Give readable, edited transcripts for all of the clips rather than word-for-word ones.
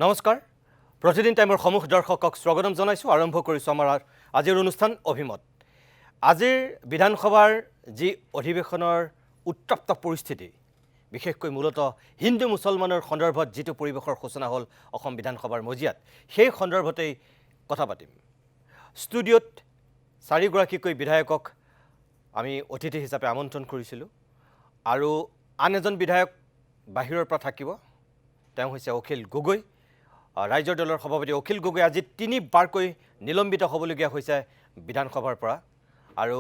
নমস্কাৰ প্ৰতিদিন টাইমৰ সমূহ দৰ্শকক স্বাগতম জনাইছো আৰম্ভ কৰিছো আমাৰ আজিৰ অনুষ্ঠান অভিমত আজিৰ বিধানসভাৰ যি অধিৱেশনৰ উত্তপ্ত পৰিস্থিতি বিশেষকৈ মূলত হিন্দু মুছলমানৰ সন্দৰ্ভত যেটো পৰিবেশৰ সূচনা হল অসম বিধানসভাৰ মজিয়াত সেই সন্দৰ্ভতেই কথা পাতিম ষ্টুডিঅত চাৰিগৰাকীকৈ বিধায়কক আমি অতিথি হিচাপে আমন্ত্ৰণ কৰিছিলো আৰু আন এজন বিধায়ক বাহিৰৰ পৰা থাকিব তেওঁ হৈছে অখিল গগৈ ৰাজ্যৰ দলৰ সভাপতি অখিল গগৈ আজি তিনিবাৰকৈ নিলম্বিত হ'বলগীয়া হৈছে বিধানসভাৰ পৰা আৰু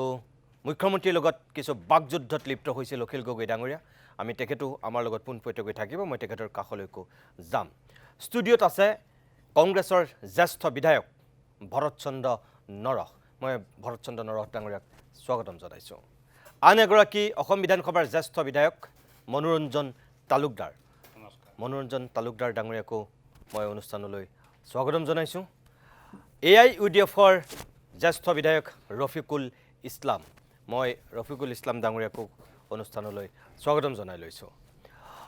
মুখ্যমন্ত্ৰীৰ লগত কিছু বাকযুদ্ধত লিপ্ত হৈছিল অখিল গগৈ ডাঙৰীয়া আমি তেখেতো আমাৰ লগত পোনপটীয়াকৈ থাকিব মই তেখেতৰ কাষলৈকো যাম ষ্টুডিঅত আছে কংগ্ৰেছৰ জ্যেষ্ঠ বিধায়ক ভৰতচন্দ্ৰ নৰহ মই ভৰতচন্দ্ৰ নৰহ ডাঙৰীয়াক স্বাগতম জনাইছো আন এগৰাকী অসম বিধানসভাৰ জ্যেষ্ঠ বিধায়ক মনোৰঞ্জন তালুকদাৰ মনোৰঞ্জন তালুকদাৰ ডাঙৰীয়াকো মই অনুষ্ঠানলৈ স্বাগতম জনাইছো AIUDFৰ জ্যেষ্ঠ বিধায়ক ৰফিকুল ইছলাম মই ৰফিকুল ইছলাম ডাঙৰীয়াকো অনুষ্ঠানলৈ স্বাগতম জনাই লৈছো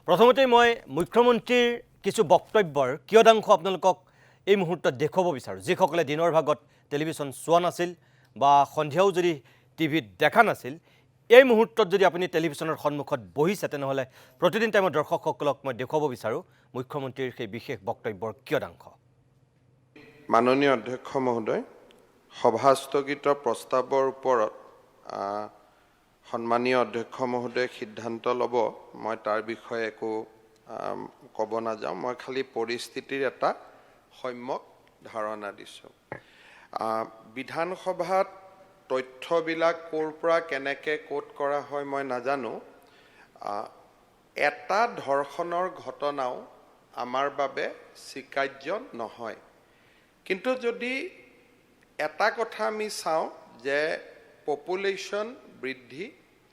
প্ৰথমতে মই মুখ্যমন্ত্ৰীৰ কিছু বক্তব্যৰ কিয়দাংশ আপোনালোকক এই মুহূৰ্তত দেখুৱাব বিচাৰো যিসকলে দিনৰ ভাগত টেলিভিছন চোৱা নাছিল বা সন্ধিয়াও যদি টিভিত দেখা নাছিল এই মুহূৰ্তত যদি আপুনি টেলিভিছনৰ সন্মুখত বহিছে তেনেহলে প্ৰতিদিন টাইমৰ দৰ্শকসকলক মই দেখুৱাব বিচাৰো মুখ্যমন্ত্ৰীৰ সেই বিশেষ বক্তব্যৰ কিয়দাংশ মাননীয় অধ্যক্ষ মহোদয় সভাস্থগিত প্ৰস্তাৱৰ ওপৰত সন্মানীয় অধ্যক্ষ মহোদয় সিদ্ধান্ত ল'ব মই তাৰ বিষয়ে একো ক'ব নাযাওঁ মই খালি পৰিস্থিতিৰ এটা সম্যক ধাৰণা দিছোঁ বিধানসভাত তথ্যবিলাক ক'ৰ পৰা কেনেকৈ কোট কৰা হয় মই নাজানো এটা ধৰ্ষণৰ ঘটনাও আমাৰ বাবে স্বীকাৰ্য নহয় কিন্তু যদি এটা কথা আমি চাওঁ যে পপুলেশ্যন বৃদ্ধি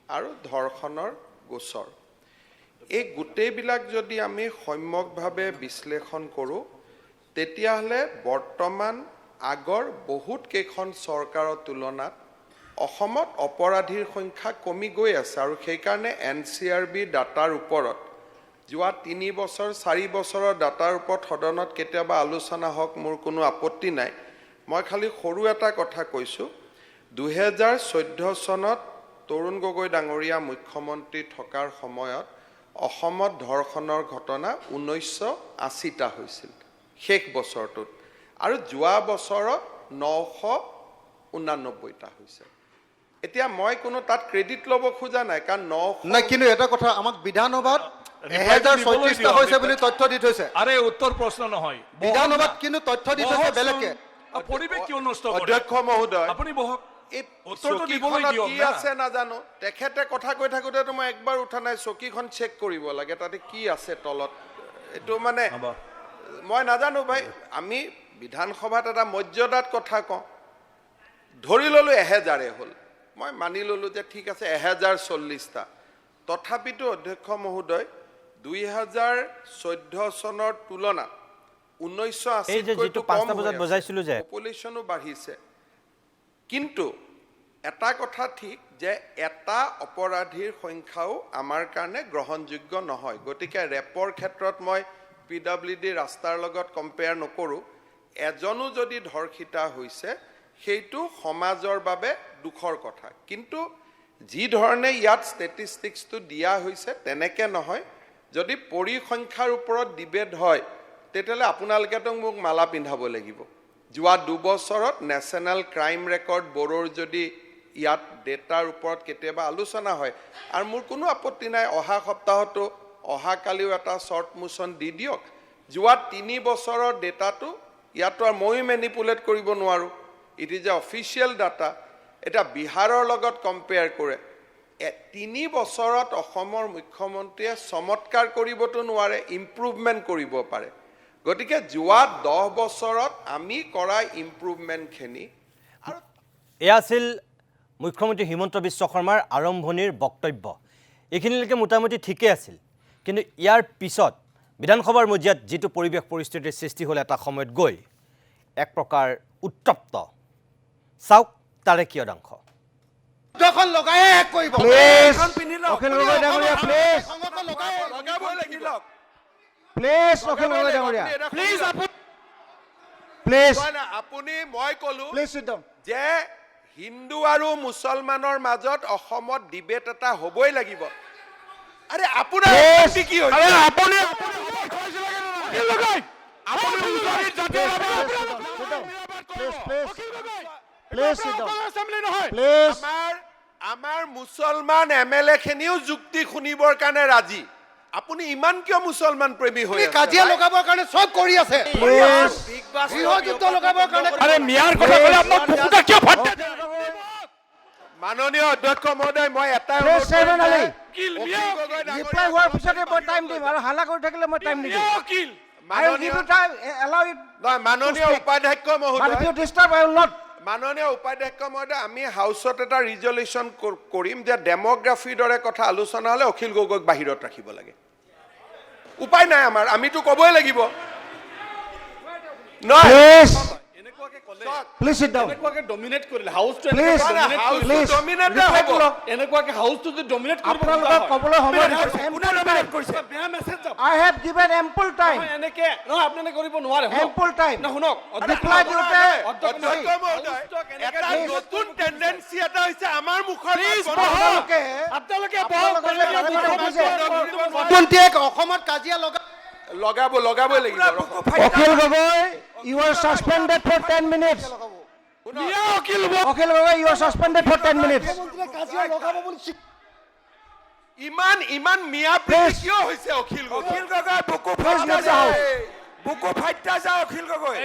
আৰু ধৰ্ষণৰ গোচৰ এই গোটেইবিলাক যদি আমি সম্যকভাৱে বিশ্লেষণ কৰোঁ তেতিয়াহ'লে বৰ্তমান আগৰ বহুত কেইখন চৰকাৰৰ তুলনাত অসমত অপৰাধীৰ সংখ্যা কমি গৈ আছে আৰু সেইকাৰণে NCRB ডাটাৰ ওপৰত যোৱা 3 বছৰ 4 বছৰৰ ডাটাৰ ওপৰত সদনত কেতিয়াবা আলোচনা হওক মোৰ কোনো আপত্তি নাই মই খালি সৰু এটা কথা কৈছোঁ 2014 চনত তৰুণ গগৈ ডাঙৰীয়া মুখ্যমন্ত্ৰী থকাৰ সময়ত অসমত ধৰ্ষণৰ ঘটনা 1980টা হৈছিল শেষ বছৰটোত আৰু যোৱা বছৰত 989টা হৈছে এতিয়া মই কোনো তাত ক্ৰেডিট ল'ব খোজা নাই কাৰণ 900 নাই কিন্তু এটা কথা আমাক বিধানসভাত 1036টা হৈছে বুলি তথ্য দি থৈছে আৰে উত্তৰ প্ৰশ্ন নহয় বিধানসভাত কিন্তু তথ্য দি থৈছে বেলেগকে পৰিৱেশ কিয় নষ্ট কৰে অধ্যক্ষ মহোদয় আপুনি বহক এই উত্তৰটো দিবলৈ চকীখনত দিয়ক কি না। আছে নাজানো তেখেতে কথা কৈ থাকোঁতে মই একবাৰ উঠা নাই চকীখন চেক কৰিব লাগে তাতে কি আছে তলত এইটো মানে মই নাজানো ভাই আমি বিধানসভাত এটা মৰ্যাদাত কথা কওঁ ধৰি ল'লো 1000 হ'ল মই মানি ল'লো যে ঠিক আছে 1040টা তথাপিতো অধ্যক্ষ মহোদয় 2014 চনৰ তুলনাত 1980 এই যে যেটো 5টা বজাত বজাইছিলো যে পপুলেশ্যনো বাঢ়িছে কিন্তু এটা কথা ঠিক যে এটা অপৰাধীৰ সংখ্যাও আমাৰ কাৰণে গ্ৰহণযোগ্য নহয় গতিকে ৰেপৰ ক্ষেত্ৰত মই PWD ৰাস্তাৰ লগত কম্পেয়াৰ নকৰোঁ এজনো যদি ধৰ্ষিতা হৈছে সেইটো সমাজৰ বাবে দুখৰ কথা কিন্তু যি ধৰণে ইয়াত ষ্টেটিষ্টিক্সটো দিয়া হৈছে তেনেকৈ নহয় যদি পৰিসংখ্যাৰ ওপৰত ডিবেট হয় তেতিয়াহ'লে আপোনালোকেতো মোক মালা পিন্ধাব লাগিব যোৱা 2 বছৰত নেশ্যনেল ক্ৰাইম ৰেকৰ্ড ব্যুৰোৰ যদি ইয়াত ডেটাৰ ওপৰত কেতিয়াবা আলোচনা হয় আৰু মোৰ কোনো আপত্তি নাই অহা সপ্তাহতো অহাকালিও এটা শ্বৰ্ট মোচন দি দিয়ক যোৱা 3 বছৰৰ ডেটাটো ইয়াতো আৰু ময়ো মেনিপুলেট কৰিব নোৱাৰোঁ it is a official data এটা বিহাৰৰ লগত কম্পেয়াৰ কৰে 3 বছৰত অসমৰ মুখ্যমন্ত্ৰীয়ে চমৎকাৰ কৰিবতো নোৱাৰে ইম্প্ৰুভমেণ্ট কৰিব পাৰে গতিকে যোৱা 10 বছৰত আমি কৰা ইম্প্ৰুভমেণ্টখিনি আৰু এয়া আছিল মুখ্যমন্ত্ৰী হিমন্ত বিশ্ব শৰ্মাৰ আৰম্ভণিৰ বক্তব্য এইখিনিলৈকে মোটামুটি ঠিকেই আছিল কিন্তু ইয়াৰ পিছত বিধানসভাৰ মজিয়াত যেটো পৰিৱেশ পৰিস্থিতিৰ সৃষ্টি হ'ল এটা সময়ত গৈ এক প্ৰকাৰ উত্তপ্ত চাওক তাৰে কিয়দাংশ যখন লগাই এক কৰিব অখিল গগৈ ডাঙৰীয়া প্লিজ লগাবই লাগিব প্লিজ অখিল গগৈ ডাঙৰীয়া প্লিজ প্লিজ আপুনি মই ক'লো প্লিজ চিট ডাউন যে হিন্দু আৰু মুছলমানৰ মাজত অসমত ডিবেট এটা হ'বই লাগিব আৰে আপোনাৰ অশান্তি কি হৈছে আপুনি প্লিজ চিট ডাউন প্লিজ আমাৰ মুছলমান এমএলএ খিনিও যুক্তি শুনিবৰ কাৰণে ৰাজি আপুনি ইমান কিয় মুছলমান প্ৰেমী হৈ আছে কাজিয়া লগাবৰ কাৰণে চব কৰি আছে প্লিজ গৃহযুদ্ধ লগাবৰ কাৰণে আৰে মিয়াৰ কথা বলে আপনাৰ বুকুটা কিয় ফাটে মাননীয় অধ্যক্ষ মহোদয় মই এটাই প্লিজ চেয়াৰমেন আলী কিল অখিল মিয়া গগৈ ডাঙৰীয়া ৰিপ্লাই হোৱাৰ পিছতে মই টাইম দিম আৰু হাল্লা কৰি থাকিলে মই টাইম নিদিম কিল I will give you time. Allow it. নহয় মাননীয় উপাধ্যক্ষ But if মহোদয় you disturb, I will not. মাননীয় উপাধ্যক্ষ মহোদয় আমি হাউচত এটা ৰিজলিউশ্যন কৰিম যে ডেমোগ্ৰাফিৰ দৰে কথা আলোচনা হ'লে অখিল গগৈক বাহিৰত ৰাখিব লাগে উপায় নাই আমাৰ আমিতো ক'বই লাগিব নহয় Please, এনেকুৱাকে ক'লে please sit down. এনেকুৱাকে ডমিনেট কৰিলে হাউসটো Please, House please. dominate Reply হ'ব। to লওক। এনেকুৱাকে হাউসটো যদি ডমিনেট কৰিব আপোনালোকক ক'বলৈ সময় দিছো। কোনে ডমিনেট কৰিছে বেয়া মেছেজ যাব I have given ample time. নহয় এনেকে নহয় আপুনি এনে কৰিব নোৱাৰে Ample time. না শুনক Reply দিওঁতে অধ্যক্ষ মহোদয় এটা নতুন টেন্ডেন্সি এটা হৈছে আমাৰ মুখৰ আপোনালোকে আপোনালোকে মন্ত্ৰীয়ে অসমত কাজিয়া লগাবই লাগিব Akhil Gogoi you are suspended for 10 minutes. Miya Akil Akhil Gogoi you are suspended for 10 minutes. ইমান মিয়া প্ৰীতি কিয় হৈছে অখিল গগৈ বুকু Please leave the house. বুকু ফাইটা যায় অখিল গগৈ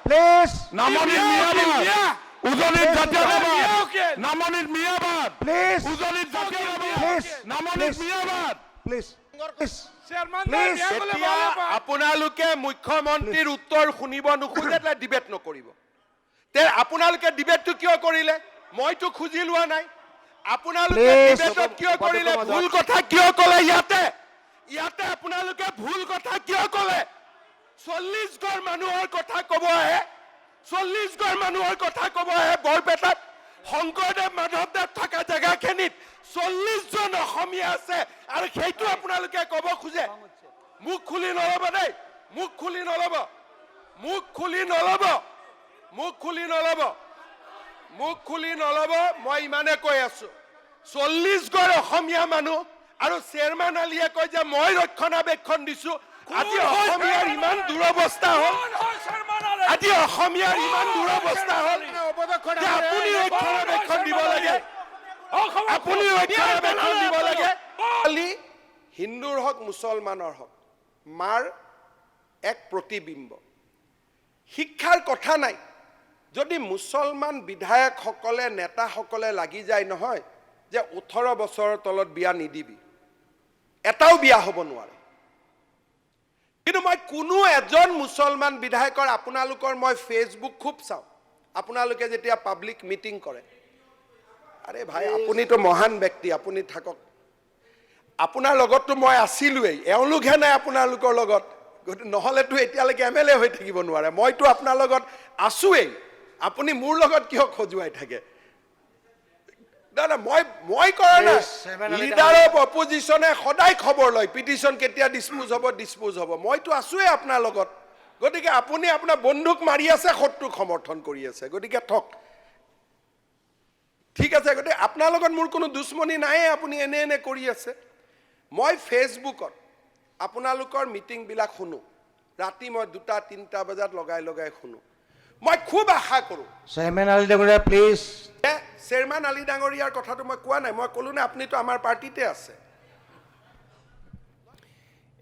Please, নামনিৰ মিয়াবাদ উজনিত জাতীয়তাবাদ নামনিৰ মিয়াবাদ please, উজনিত জাতীয়তাবাদ please, নামনিৰ মিয়াবাদ please, please. চেয়াৰমান Please. এতিয়া আপোনালোকে মুখ্যমন্ত্ৰীৰ উত্তৰ শুনিব নোখোজে ডিবেট নকৰিব তে আপোনালোকে ডিবেটটো কিয় কৰিলে মইতো খুজি লোৱা নাই আপোনালোকে Please. ডিবেটত কিয় কৰিলে ভুল কথা কিয় ক'লে ইয়াতে আপোনালোকে ভুল কথা কিয় ক'লে 40 ঘৰ মানুহৰ কথা ক'ব আহে 40 ঘৰ মানুহৰ কথা ক'ব আহে বৰপেটাত শংকৰদেৱ মাধৱদেৱ থকা জেগাখিনিত 40 জন অসমীয়া আছে আৰু সেইটো আপোনালোকে ক'ব খোজে মুখ খুলি নল'ব দেই মুখ খুলি নল'ব মুখ খুলি নল'ব মুখ খুলি নল'ব মুখ খুলি নল'ব মই ইমানে কৈ আছো 40 ঘৰ অসমীয়া মানুহ আৰু চেয়াৰমেন আলীয়ে কয় যে মই ৰক্ষণাবেক্ষণ দিছো আজি অসমীয়াৰ ইমান দুৰৱস্থা হ'ল আজি অসমীয়াৰ ইমান দুৰৱস্থা হ'ল যে আপুনি ৰক্ষণাবেক্ষণ দিব লাগে আপুনি ৰক্ষণাবেক্ষণ দিব লাগে খালি হিন্দুৰ হওক মুছলমানৰ হওক মাৰ এক প্ৰতিবিম্ব শিক্ষাৰ কথা নাই যদি মুছলমান বিধায়কসকলে নেতাসকলে লাগি যায় নহয় যে 18 বছৰৰ তলত বিয়া নিদিবি এটাও বিয়া হ'ব নোৱাৰে কিন্তু মই কোনো এজন মুছলমান বিধায়কৰ আপোনালোকৰ মই ফেচবুক খুব চাওঁ আপোনালোকে যেতিয়া পাব্লিক মিটিং কৰে আৰে ভাই আপুনিতো মহান ব্যক্তি আপুনি থাকক আপোনাৰ লগততো মই আছিলোৱেই এওঁলোকহে নাই আপোনালোকৰ লগত নহ'লেতো এতিয়ালৈকে এমএলএ হৈ থাকিব নোৱাৰে মইতো আপোনাৰ লগত আছোৱেই আপুনি মোৰ লগত কিয় খজুৱাই থাকে দাদা মই কৰা নাই লিডাৰ অফ অপজিশ্যনে সদায় খবৰ লয় পিটিশ্যন কেতিয়া ডিছপোজ হ'ব মইতো আছোৱেই আপোনাৰ লগত গতিকে আপুনি আপোনাৰ বন্দুক মাৰি আছে শত্ৰুক সমৰ্থন কৰি আছে গতিকে থক ঠিক আছে গতিকে আপোনাৰ লগত মোৰ কোনো দুশ্মনী নাই আপুনি এনে কৰি আছে মই ফেচবুকত আপোনালোকৰ মিটিংবিলাক শুনো ৰাতি মই 2-3 বজাত লগাই শুনো মই খুব আশা কৰোঁ চেয়াৰমেন আলী ডাঙৰীয়া প্লিজ চেয়াৰমেন আলী ডাঙৰীয়াৰ কথাটো মই কোৱা নাই মই ক'লো নে আপুনিতো আমাৰ পাৰ্টিতে আছে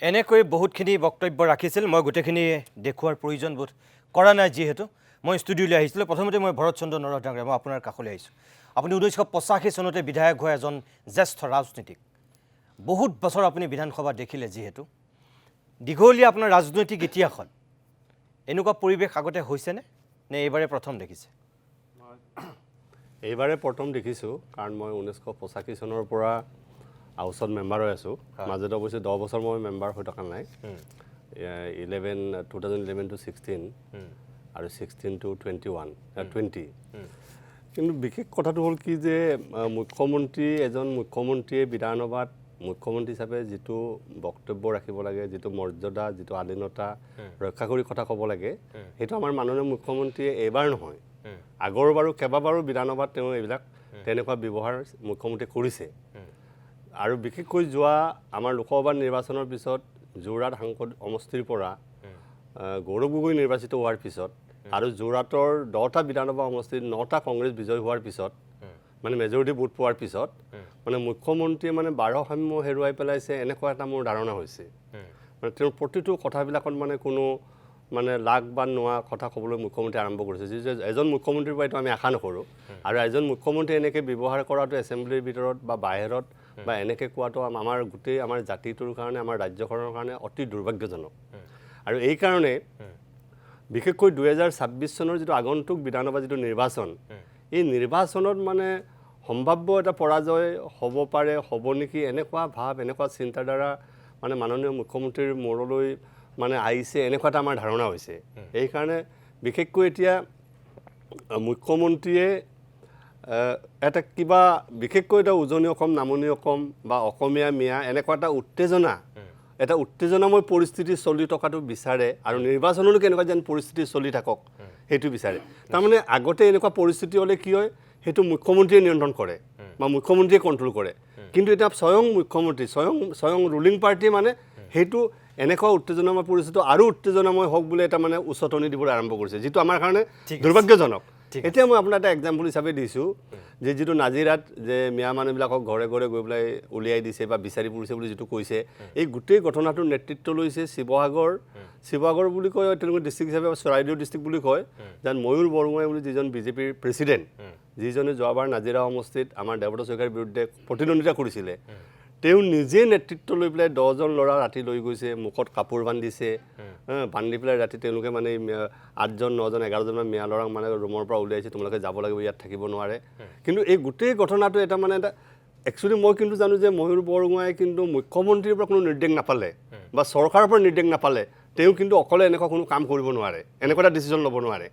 এনেকৈ বহুতখিনি বক্তব্য ৰাখিছিল মই গোটেইখিনি দেখুৱাৰ প্ৰয়োজন বোধ কৰা নাই যিহেতু মই ষ্টুডিঅ'লৈ আহিছিলোঁ প্ৰথমতে মই ভৰত চন্দ্ৰ নৰহ ডাঙৰীয়া মই আপোনাৰ কাষলৈ আহিছোঁ আপুনি 1985 চনতে বিধায়ক হৈ এজন জ্যেষ্ঠ ৰাজনীতিক বহুত বছৰ আপুনি বিধানসভা দেখিলে যিহেতু দীঘলীয়া আপোনাৰ ৰাজনৈতিক ইতিহাসত এনেকুৱা পৰিৱেশ আগতে হৈছেনে নে এইবাৰে প্ৰথম দেখিছে এইবাৰে প্ৰথম দেখিছোঁ কাৰণ মই 1985 চনৰ পৰা হাউচত মেম্বাৰ হৈ আছোঁ মাজতে অৱশ্যে 10 বছৰ মই মেম্বাৰ হৈ থকা নাই 2011 to 16 আৰু 16 to 20 কিন্তু বিশেষ কথাটো হ'ল কি যে এজন মুখ্যমন্ত্ৰীয়ে বিধানসভাত মুখ্যমন্ত্ৰী হিচাপে যিটো বক্তব্য ৰাখিব লাগে, যিটো মৰ্যাদা, যিটো আধীনতা ৰক্ষা কৰি কথা ক'ব লাগে, সেইটো আমাৰ মাননীয় মুখ্যমন্ত্ৰীয়ে এইবাৰ নহয়, আগৰ বাৰু কেইবাবাৰো বিধানসভাত তেওঁ এইবিলাক তেনেকুৱা ব্যৱহাৰ মুখ্যমন্ত্ৰীয়ে কৰিছে। আৰু বিশেষকৈ যোৱা আমাৰ লোকসভা নিৰ্বাচনৰ পিছত যোৰহাট সাংসদ সমষ্টিৰ পৰা গৌৰৱ গগৈ নিৰ্বাচিত হোৱাৰ পিছত আৰু যোৰহাটৰ 10টা বিধানসভা সমষ্টিত 9টা কংগ্ৰেছ বিজয় হোৱাৰ পিছত মানে মেজৰিটি ভোট পোৱাৰ পিছত মানে মুখ্যমন্ত্ৰীয়ে মানে ভাৰসাম্য হেৰুৱাই পেলাইছে, এনেকুৱা এটা মোৰ ধাৰণা হৈছে। মানে তেওঁৰ প্ৰতিটো কথাবিলাকত মানে কোনো মানে লাগ বা নোৱা কথা ক'বলৈ মুখ্যমন্ত্ৰী আৰম্ভ কৰিছে, যিটো এজন মুখ্যমন্ত্ৰীৰ পৰা এইটো আমি আশা নকৰোঁ। আৰু এজন মুখ্যমন্ত্ৰী এনেকৈ ব্যৱহাৰ কৰাটো এছেম্বলিৰ ভিতৰত বা বাহিৰত বা এনেকৈ কোৱাটো আমাৰ গোটেই আমাৰ জাতিটোৰ কাৰণে, আমাৰ ৰাজ্যখনৰ কাৰণে অতি দুৰ্ভাগ্যজনক। আৰু এইকাৰণে বিশেষকৈ 2026 চনৰ যিটো আগন্তুক বিধানসভা যিটো নিৰ্বাচন, এই নিৰ্বাচনত মানে সম্ভাৱ্য এটা পৰাজয় হ'ব পাৰে, হ'ব নেকি, এনেকুৱা ভাৱ, এনেকুৱা চিন্তাধাৰা মানে মাননীয় মুখ্যমন্ত্ৰীৰ মূৰলৈ মানে আহিছে, এনেকুৱা এটা আমাৰ ধাৰণা হৈছে। এইকাৰণে বিশেষকৈ এতিয়া মুখ্যমন্ত্ৰীয়ে এটা কিবা বিশেষকৈ এটা উজনি অসম, নামনি অসম বা অসমীয়া মিয়া এনেকুৱা এটা উত্তেজনাময় পৰিস্থিতি চলি থকাটো বিচাৰে আৰু নিৰ্বাচনলৈকে এনেকুৱা যেন পৰিস্থিতি চলি থাকক সেইটো বিচাৰে। তাৰমানে আগতে এনেকুৱা পৰিস্থিতি হ'লে কি হয়, সেইটো মুখ্যমন্ত্ৰীয়ে নিয়ন্ত্ৰণ কৰে বা মুখ্যমন্ত্ৰীয়ে কণ্ট্ৰল কৰে। কিন্তু এতিয়া স্বয়ং মুখ্যমন্ত্ৰী, স্বয়ং ৰুলিং পাৰ্টি মানে সেইটো এনেকুৱা উত্তেজনাময় পৰিস্থিতি আৰু উত্তেজনাময় হওক বুলি এটা মানে উচতনি দিবলৈ আৰম্ভ কৰিছে, যিটো আমাৰ কাৰণে দুৰ্ভাগ্যজনক। এতিয়া মই আপোনাক এটা এক্সাম্পল হিচাপে দিছোঁ যে যিটো নাজিৰাত যে মিয়া মানুহবিলাকক ঘৰে ঘৰে গৈ পেলাই উলিয়াই দিছে বা বিচাৰি ফুৰিছে বুলি যিটো কৈছে, এই গোটেই ঘটনাটোৰ নেতৃত্ব লৈছে শিৱসাগৰ বুলি কয় তেওঁলোকে ডিষ্ট্ৰিক্ট হিচাপে, চৰাইদেউ ডিষ্ট্ৰিক্ট বুলি কয়, যেন ময়ূৰ বৰগোহাঁই বুলি যিজন বিজেপিৰ প্ৰেচিডেণ্ট, যিজনে যোৱাবাৰ নাজিৰা সমষ্টিত আমাৰ দেৱব্ৰত শইকীয়াৰ বিৰুদ্ধে প্ৰতিদ্বন্দ্বিতা কৰিছিলে, তেওঁ নিজে নেতৃত্ব লৈ পেলাই 10জন ল'ৰা ৰাতি লৈ গৈছে, মুখত কাপোৰ বান্ধিছে, বান্ধি পেলাই ৰাতি তেওঁলোকে মানে 8জন 9জন 11জনমান মিয়া ল'ৰাক মানে ৰুমৰ পৰা উলিয়াইছে, তোমালোকে যাব লাগিব, ইয়াত থাকিব নোৱাৰে। কিন্তু এই গোটেই ঘটনাটো এটা মানে এটা একচুৱেলি মই কিন্তু জানো যে ময়ূৰ বৰগোহাঁই কিন্তু মুখ্যমন্ত্ৰীৰ পৰা কোনো নিৰ্দেশ নাপালে বা চৰকাৰৰ পৰা নিৰ্দেশ নাপালে তেওঁ কিন্তু অকলে এনেকুৱা কোনো কাম কৰিব নোৱাৰে, এনেকুৱা এটা ডিচিশ্যন ল'ব নোৱাৰে।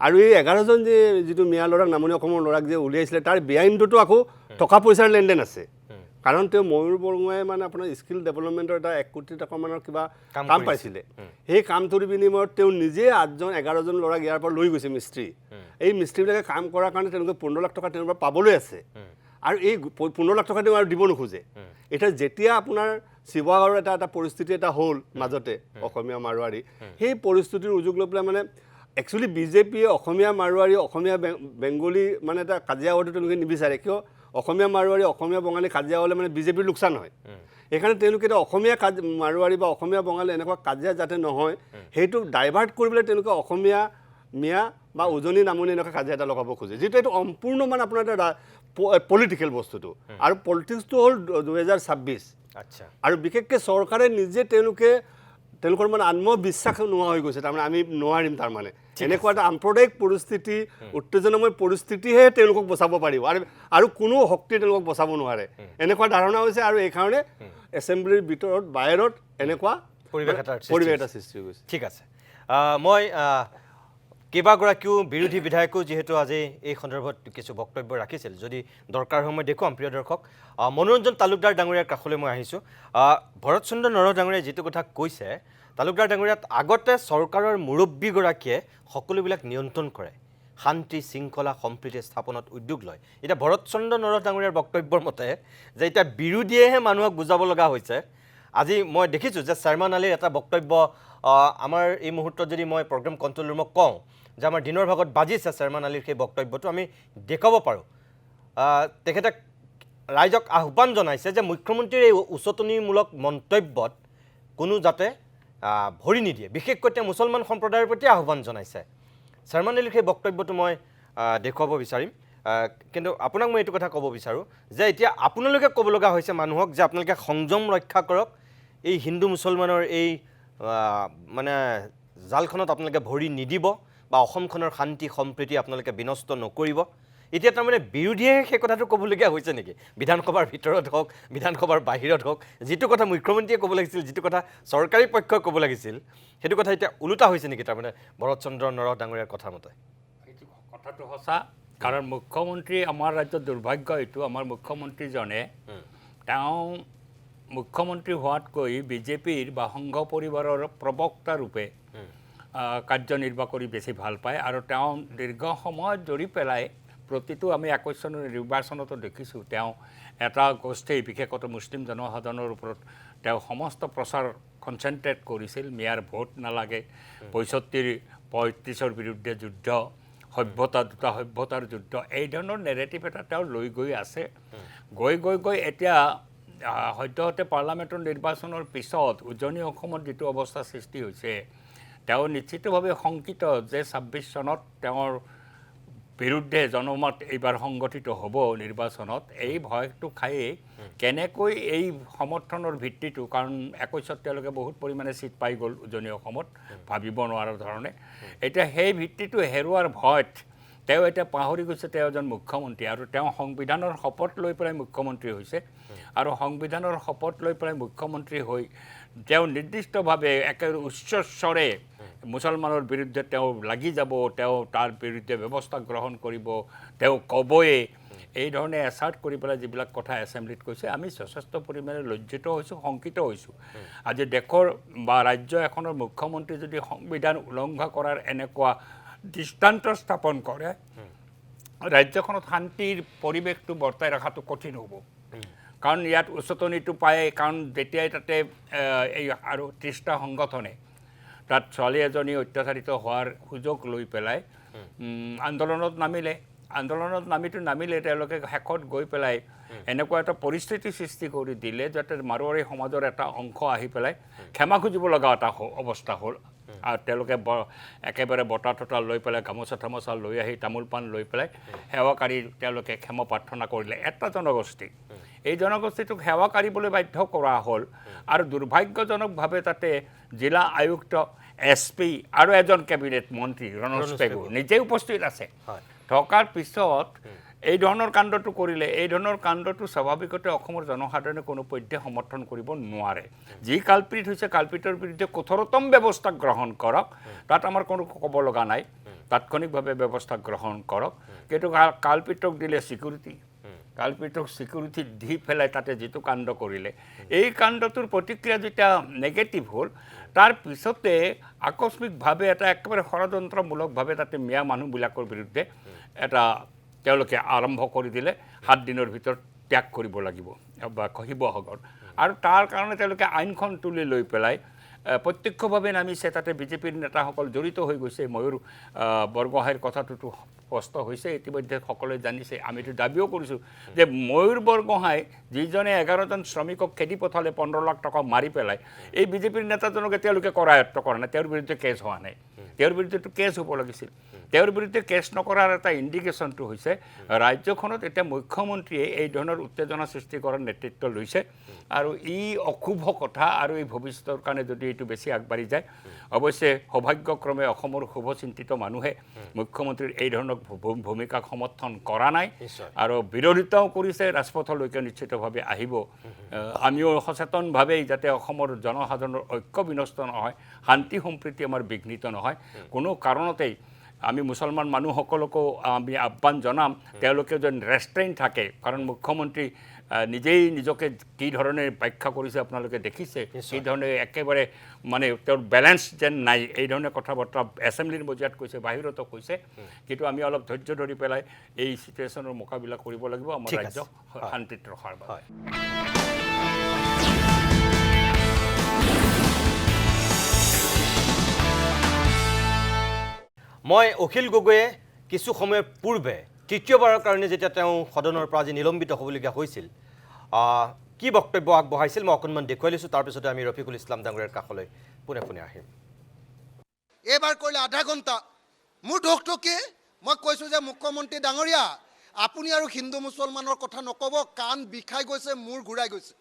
আৰু এই 11জন যে যিটো মিয়া ল'ৰাক, নামনি অসমৰ ল'ৰাক যে উলিয়াইছিলে, তাৰ বেআইনটোতো আকৌ টকা পইচাৰ লেনদেন আছে। কাৰণ তেওঁ ময়ূৰ বৰগোহাঁই মানে আপোনাৰ স্কিল ডেভেলপমেণ্টৰ এটা 1 কোটি টকামানৰ কিবা কাম পাইছিলে। সেই কামটোৰ বিনিময়ত তেওঁ নিজে 11জন ল'ৰাক ইয়াৰ পৰা লৈ গৈছে মিস্ত্ৰী। এই মিস্ত্ৰীবিলাকে কাম কৰাৰ কাৰণে তেওঁলোকে 15 লাখ টকা তেওঁৰ পৰা পাবলৈ আছে। আৰু এই 15 লাখ টকা তেওঁ আৰু দিব নোখোজে। এতিয়া যেতিয়া আপোনাৰ শিৱসাগৰৰ এটা পৰিস্থিতি এটা হ'ল মাজতে অসমীয়া মাৰোৱাৰী, সেই পৰিস্থিতিৰ সুযোগ লৈ পেলাই মানে একচুৱেলি বিজেপিয়ে অসমীয়া মাৰোৱাৰী, অসমীয়া বেংগলী মানে এটা কাজিয়া হোৱাটো তেওঁলোকে নিবিচাৰে। কিয়? অসমীয়া মাৰোৱাৰী, অসমীয়া বঙালী কাজিয়া হ'লে মানে বিজেপিৰ লোকচান হয়। সেইকাৰণে তেওঁলোকে এতিয়া অসমীয়া মাৰোৱাৰী বা অসমীয়া বঙালী এনেকুৱা কাজিয়া যাতে নহয়, সেইটো ডাইভাৰ্ট কৰিবলৈ তেওঁলোকে অসমীয়া মিয়া বা উজনি নামনি এনেকুৱা কাজিয়া এটা লগাব খোজে, যিটো এইটো সম্পূৰ্ণ মানে আপোনাৰ এটা পলিটিকেল বস্তুটো। আৰু পলিটিক্সটো হ'ল 2026। আৰু বিশেষকৈ চৰকাৰে নিজে তেওঁলোকৰ মানে আত্মবিশ্বাস নোহোৱা হৈ গৈছে, তাৰমানে আমি নোৱাৰিম, তাৰমানে এনেকুৱা এটা সাম্প্ৰদায়িক পৰিস্থিতি, উত্তেজনাময় পৰিস্থিতিহে তেওঁলোকক বচাব পাৰিব, আৰু কোনো শক্তিয়ে তেওঁলোকক বচাব নোৱাৰে, এনেকুৱা ধাৰণা হৈছে। আৰু এইকাৰণে এছেম্বলিৰ ভিতৰত বাহিৰত এনেকুৱা পৰিৱেশ এটা সৃষ্টি হৈ গৈছে। ঠিক আছে, মই কেইবাগৰাকীও বিৰোধী বিধায়কো যিহেতু আজি এই সন্দৰ্ভত কিছু বক্তব্য ৰাখিছিল, যদি দৰকাৰ হয় মই দেখুৱাম প্ৰিয় দৰ্শক। মনোৰঞ্জন তালুকদাৰ ডাঙৰীয়াৰ কাষলৈ মই আহিছোঁ। ভৰত চন্দ্ৰ নৰহ ডাঙৰীয়াই যিটো কথা কৈছে, তালুকদাৰ ডাঙৰীয়াত আগতে চৰকাৰৰ মুৰব্বীগৰাকীয়ে সকলোবিলাক নিয়ন্ত্ৰণ কৰে, শান্তি শৃংখলা সম্প্ৰীতি স্থাপনত উদ্যোগ লয়। এতিয়া ভৰত চন্দ্ৰ নৰহ ডাঙৰীয়াৰ বক্তব্যৰ মতে যে এতিয়া বিৰোধীয়েহে মানুহক বুজাব লগা হৈছে। আজি মই দেখিছোঁ যে শৰ্মা আলীৰ এটা বক্তব্য আমাৰ এই মুহূৰ্তত যদি মই প্ৰগ্ৰেম কণ্ট্ৰল ৰুমক কওঁ যে আমাৰ দিনৰ ভাগত বাজিছে শৰ্মা আলীৰ সেই বক্তব্যটো আমি দেখুৱাব পাৰোঁ। তেখেতে ৰাইজক আহ্বান জনাইছে যে মুখ্যমন্ত্ৰীৰ এই উচতনিমূলক মন্তব্যত কোনো যাতে ভৰি নিদিয়ে, বিশেষকৈ তেওঁ মুছলমান সম্প্ৰদায়ৰ প্ৰতি আহ্বান জনাইছে। শৰ্মা আলীৰ সেই বক্তব্যটো মই দেখুৱাব বিচাৰিম। কিন্তু আপোনাক মই এইটো কথা ক'ব বিচাৰোঁ যে এতিয়া আপোনালোকে ক'ব লগা হৈছে মানুহক যে আপোনালোকে সংযম ৰক্ষা কৰক, এই হিন্দু মুছলমানৰ এই মানে জালখনত আপোনালোকে ভৰি নিদিব বা অসমখনৰ শান্তি সম্প্ৰীতি আপোনালোকে বিনষ্ট নকৰিব। এতিয়া তাৰমানে বিৰোধীয়ে সেই কথাটো ক'বলগীয়া হৈছে নেকি? বিধানসভাৰ ভিতৰত হওক, বিধানসভাৰ বাহিৰত হওক, যিটো কথা মুখ্যমন্ত্ৰীয়ে ক'ব লাগিছিল, যিটো কথা চৰকাৰী পক্ষই ক'ব লাগিছিল, সেইটো কথা এতিয়া ওলোটা হৈছে নেকি? তাৰমানে ভৰত চন্দ্ৰ নৰহ ডাঙৰীয়াৰ কথা মতে এইটো কথাটো সঁচা, কাৰণ মুখ্যমন্ত্ৰী আমাৰ ৰাজ্যৰ দুৰ্ভাগ্য এইটো, আমাৰ মুখ্যমন্ত্ৰীজনে তেওঁ মুখ্যমন্ত্ৰী হোৱাতকৈ বিজেপিৰ বা সংঘ পৰিবাৰৰ প্ৰবক্তা ৰূপে কাৰ্যনিৰ্বাহ কৰি বেছি ভাল পায় আৰু তেওঁ দীৰ্ঘ সময়ত ধৰি পেলাই প্ৰতিটো আমি 21 চনৰ নিৰ্বাচনতো দেখিছোঁ তেওঁ এটা গোষ্ঠী বিশেষকৈ মুছলিম জনসাধাৰণৰ ওপৰত তেওঁ সমস্ত প্ৰচাৰ কনচেনট্ৰেট কৰিছিল মিয়াৰ ভোট নালাগে 35-35ৰ বিৰুদ্ধে যুদ্ধ সভ্যতা দুটা সভ্যতাৰ যুদ্ধ এই ধৰণৰ নেৰেটিভ এটা তেওঁ লৈ গৈ আছে গৈ এতিয়া সদ্যহতে পাৰ্লামেণ্টৰ নিৰ্বাচনৰ পিছত উজনি অসমত যিটো অৱস্থা সৃষ্টি হৈছে তেওঁ নিশ্চিতভাৱে শংকিত যে 26 চনত তেওঁৰ বিৰুদ্ধে জনমত এইবাৰ সংগঠিত হ'ব নিৰ্বাচনত এই ভয়টো খায়েই কেনেকৈ এই সমৰ্থনৰ ভিত্তিটো কাৰণ 21ত তেওঁলোকে বহুত পৰিমাণে চিট পাই গ'ল উজনি অসমত ভাবিব নোৱাৰাৰ ধৰণে এতিয়া সেই ভিত্তিটো হেৰুৱাৰ ভয়ত তেওঁ এতিয়া পাহৰি গৈছে তেওঁ এজন মুখ্যমন্ত্ৰী আৰু তেওঁ সংবিধানৰ শপত লৈ পেলাই মুখ্যমন্ত্ৰী হৈছে আৰু সংবিধানৰ শপত লৈ পেলাই মুখ্যমন্ত্ৰী হৈ তেওঁ নিৰ্দিষ্টভাৱে একেবাৰে উচ্চ স্বৰে মুছলমানৰ বিৰুদ্ধে তেওঁ লাগি যাব তেওঁ তাৰ বিৰুদ্ধে ব্যৱস্থা গ্ৰহণ কৰিব তেওঁ ক'বয়ে এই ধৰণে এছাৰ্ট কৰি পেলাই যিবিলাক কথা এছেম্বলিত কৈছে আমি যথেষ্ট পৰিমাণে লজ্জিত হৈছোঁ শংকিত হৈছোঁ আজি দেশৰ বা ৰাজ্য এখনৰ মুখ্যমন্ত্ৰী যদি সংবিধান উলংঘা কৰাৰ এনেকুৱা দৃষ্টান্ত স্থাপন কৰে ৰাজ্যখনত শান্তিৰ পৰিৱেশটো বৰ্তাই ৰখাটো কঠিন হ'ব কাৰণ ইয়াত উচতনিটো পায় কাৰণ যেতিয়াই তাতে এই আৰু 30টা সংগঠনে তাত ছোৱালী এজনী অত্যাচাৰিত হোৱাৰ সুযোগ লৈ পেলাই আন্দোলনত নামিলে তেওঁলোকে শেষত গৈ পেলাই এনেকুৱা এটা পৰিস্থিতি সৃষ্টি কৰি দিলে যাতে মাৰোৱাৰী সমাজৰ এটা অংশ আহি পেলাই ক্ষমা খুজিব লগা এটা অৱস্থা হ'ল আৰু তেওঁলোকে একেবাৰে বঁটা টটা লৈ পেলাই গামোচা লৈ আহি তামোল পাণ লৈ পেলাই সেৱাকাৰী তেওঁলোকে ক্ষমা প্ৰাৰ্থনা কৰিলে এটা জনগোষ্ঠী এই জনগোষ্ঠীটোক সেৱা কাঢ়িবলৈ বাধ্য কৰা হ'ল আৰু দুৰ্ভাগ্যজনকভাৱে তাতে জিলা আয়ুক্ত SP আৰু এজন কেবিনেট মন্ত্ৰী ৰণোজ পেগু নিজে উপস্থিত আছে থকাৰ পিছত এই ধৰণৰ কাণ্ডটো কৰিলে এই ধৰণৰ কাণ্ডটো স্বাভাৱিকতে অসমৰ জনসাধাৰণে কোনো পধ্যে সমৰ্থন কৰিব নোৱাৰে যি কালপিত হৈছে কালপিতৰ বিৰুদ্ধে কঠোৰতম ব্যৱস্থা গ্ৰহণ কৰক তাত আমাৰ কোনো ক'ব লগা নাই তাৎক্ষণিকভাৱে ব্যৱস্থা গ্ৰহণ কৰক কিন্তু কালপিতক দিলে সিকিউৰিটি দি পেলাই তাতে যিটো কাণ্ড কৰিলে এই কাণ্ডটোৰ প্ৰতিক্ৰিয়া যেতিয়া নেগেটিভ হ'ল তাৰ পিছতে আকস্মিকভাৱে এটা একেবাৰে ষড়যন্ত্ৰমূলকভাৱে তাতে মিয়া মানুহবিলাকৰ বিৰুদ্ধে এটা তেওঁলোকে আৰম্ভ কৰি দিলে 7 দিনৰ ভিতৰত ত্যাগ কৰিব লাগিব বা শিৱসাগৰ আৰু তাৰ কাৰণে তেওঁলোকে আইনখন তুলি লৈ পেলাই প্ৰত্যক্ষভাৱে নামিছে তাতে বিজেপিৰ নেতাসকল জড়িত হৈ গৈছে ময়ূৰ বৰগোহাঁইৰ কথাটোতো স্পষ্ট হৈছে ইতিমধ্যে সকলোৱে জানিছে আমিতো দাবীও কৰিছোঁ যে ময়ূৰ বৰগোহাঁই যিজনে 11জন শ্ৰমিকক খেদি পঠালে 15 লাখ টকা মাৰি পেলাই এই বিজেপিৰ নেতাজনকে তেওঁলোকে কৰায়ত্ব কৰা নাই তেওঁৰ বিৰুদ্ধে কেছ হোৱা নাই তেওঁৰ বিৰুদ্ধেতো কেছ হ'ব লাগিছিল তেওঁৰ বিৰুদ্ধে কেছ নকৰাৰ এটা ইণ্ডিকেশ্যনটো হৈছে ৰাজ্যখনত এতিয়া মুখ্যমন্ত্ৰীয়ে এই ধৰণৰ উত্তেজনা সৃষ্টি কৰাৰ নেতৃত্ব লৈছে আৰু ই অশুভ কথা আৰু এই ভৱিষ্যতৰ কাৰণে যদি এইটো বেছি আগবাঢ়ি যায় অৱশ্যে সৌভাগ্যক্ৰমে অসমৰ শুভচিন্তিত মানুহে মুখ্যমন্ত্ৰীৰ এই ধৰণৰ ভূমিকাক সমৰ্থন কৰা নাই আৰু বিৰোধিতাও কৰিছে ৰাজপথলৈকে নিশ্চিতভাৱে আহিব আমিও সচেতনভাৱে যাতে অসমৰ জনসাধাৰণৰ ঐক্য বিনষ্ট নহয় শান্তি সম্প্ৰীতি আমাৰ বিঘ্নিত নহয় কোনো কাৰণতেই আমি মুছলমান মানুহসকলকো আমি আহ্বান জনাম তেওঁলোকে যেন ৰেষ্ট্ৰেইন থাকে কাৰণ মুখ্যমন্ত্ৰী নিজেই নিজকে কি ধৰণে ব্যাখ্যা কৰিছে আপোনালোকে দেখিছে কি ধৰণে একেবাৰে মানে তেওঁৰ বেলেঞ্চ যেন নাই এই ধৰণে কথা বতৰা এছেম্বলিৰ মজিয়াত কৈছে বাহিৰতো কৈছে কিন্তু আমি অলপ ধৈৰ্য ধৰি পেলাই এই চিটুৱেশ্যনৰ মোকাবিলা কৰিব লাগিব আমাৰ ৰাজ্য শান্তিত ৰখাৰ বাবে মই অখিল গগৈয়ে কিছু সময়ৰ পূৰ্বে তৃতীয়বাৰৰ কাৰণে যেতিয়া তেওঁ সদনৰ পৰা আজি নিলম্বিত হ'বলগীয়া হৈছিল কি বক্তব্য আগবঢ়াইছিল মই অকণমান দেখুৱাই লৈছোঁ তাৰপিছতে আমি ৰফিকুল ইছলাম ডাঙৰীয়াৰ কাষলৈ পোনে আহিম এইবাৰ কৰিলে আধা ঘণ্টা মোৰ দুখটো কি মই কৈছোঁ যে মুখ্যমন্ত্ৰী ডাঙৰীয়া আপুনি আৰু হিন্দু মুছলমানৰ কথা নক'ব কাণ বিষাই গৈছে মূৰ ঘূৰাই গৈছে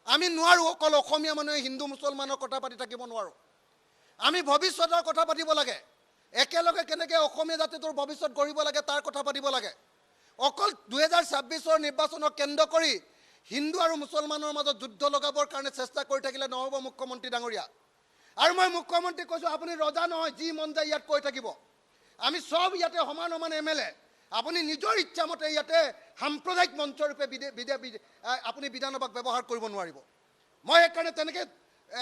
আমি নোৱাৰোঁ অকল অসমীয়া মানুহে হিন্দু মুছলমানৰ কথা পাতি থাকিব নোৱাৰোঁ আমি ভৱিষ্যতৰ কথা পাতিব লাগে একেলগে কেনেকৈ অসমীয়া জাতিটোৰ ভৱিষ্যত গঢ়িব লাগে তাৰ কথা পাতিব লাগে অকল 2026ৰ নিৰ্বাচনক কেন্দ্ৰ কৰি হিন্দু আৰু মুছলমানৰ মাজত যুদ্ধ লগাবৰ কাৰণে চেষ্টা কৰি থাকিলে নহ'ব মুখ্যমন্ত্ৰী ডাঙৰীয়া আৰু মই মুখ্যমন্ত্ৰীক কৈছোঁ আপুনি ৰজা নহয় যি মন যায় ইয়াত কৈ থাকিব আমি সব ইয়াতে সমান MLA আপুনি নিজৰ ইচ্ছামতে ইয়াতে সাম্প্ৰদায়িক মঞ্চৰূপে আপুনি বিধানসভাক ব্যৱহাৰ কৰিব নোৱাৰিব। মই সেইকাৰণে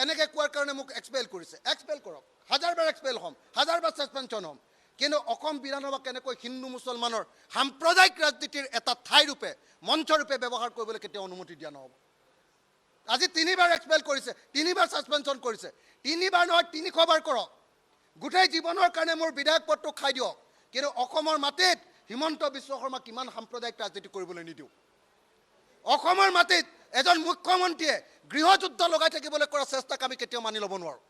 এনেকৈ কোৱাৰ কাৰণে মোক এক্সপেল কৰিছে। এক্সপেল কৰক, হাজাৰবাৰ এক্সপেল হ'ম, হাজাৰবাৰ ছাছপেনশ্যন হ'ম, কিন্তু অসম বিধানসভাক কেনেকৈ হিন্দু মুছলমানৰ সাম্প্ৰদায়িক ৰাজনীতিৰ এটা ঠাইৰূপে মঞ্চৰূপে ব্যৱহাৰ কৰিবলৈ কেতিয়াও অনুমতি দিয়া নহ'ব। আজি 3বাৰ এক্সপেল কৰিছে, 3বাৰ ছাছপেনশ্যন কৰিছে, 3বাৰ নহয় 300 বাৰ কৰক। গোটেই জীৱনৰ কাৰণে মোৰ বিধায়ক পদটো খাই দিয়ক, কিন্তু অসমৰ মাটিত হিমন্ত বিশ্ব শৰ্মা কিমান সাম্প্ৰদায়িক ৰাজনীতি কৰিবলৈ নিদিওঁ। অসমৰ মাটিত এজন মুখ্যমন্ত্ৰীয়ে গৃহযুদ্ধ লগাই থাকিবলৈ কৰা চেষ্টাক আমি কেতিয়াও মানি ল'ব নোৱাৰোঁ।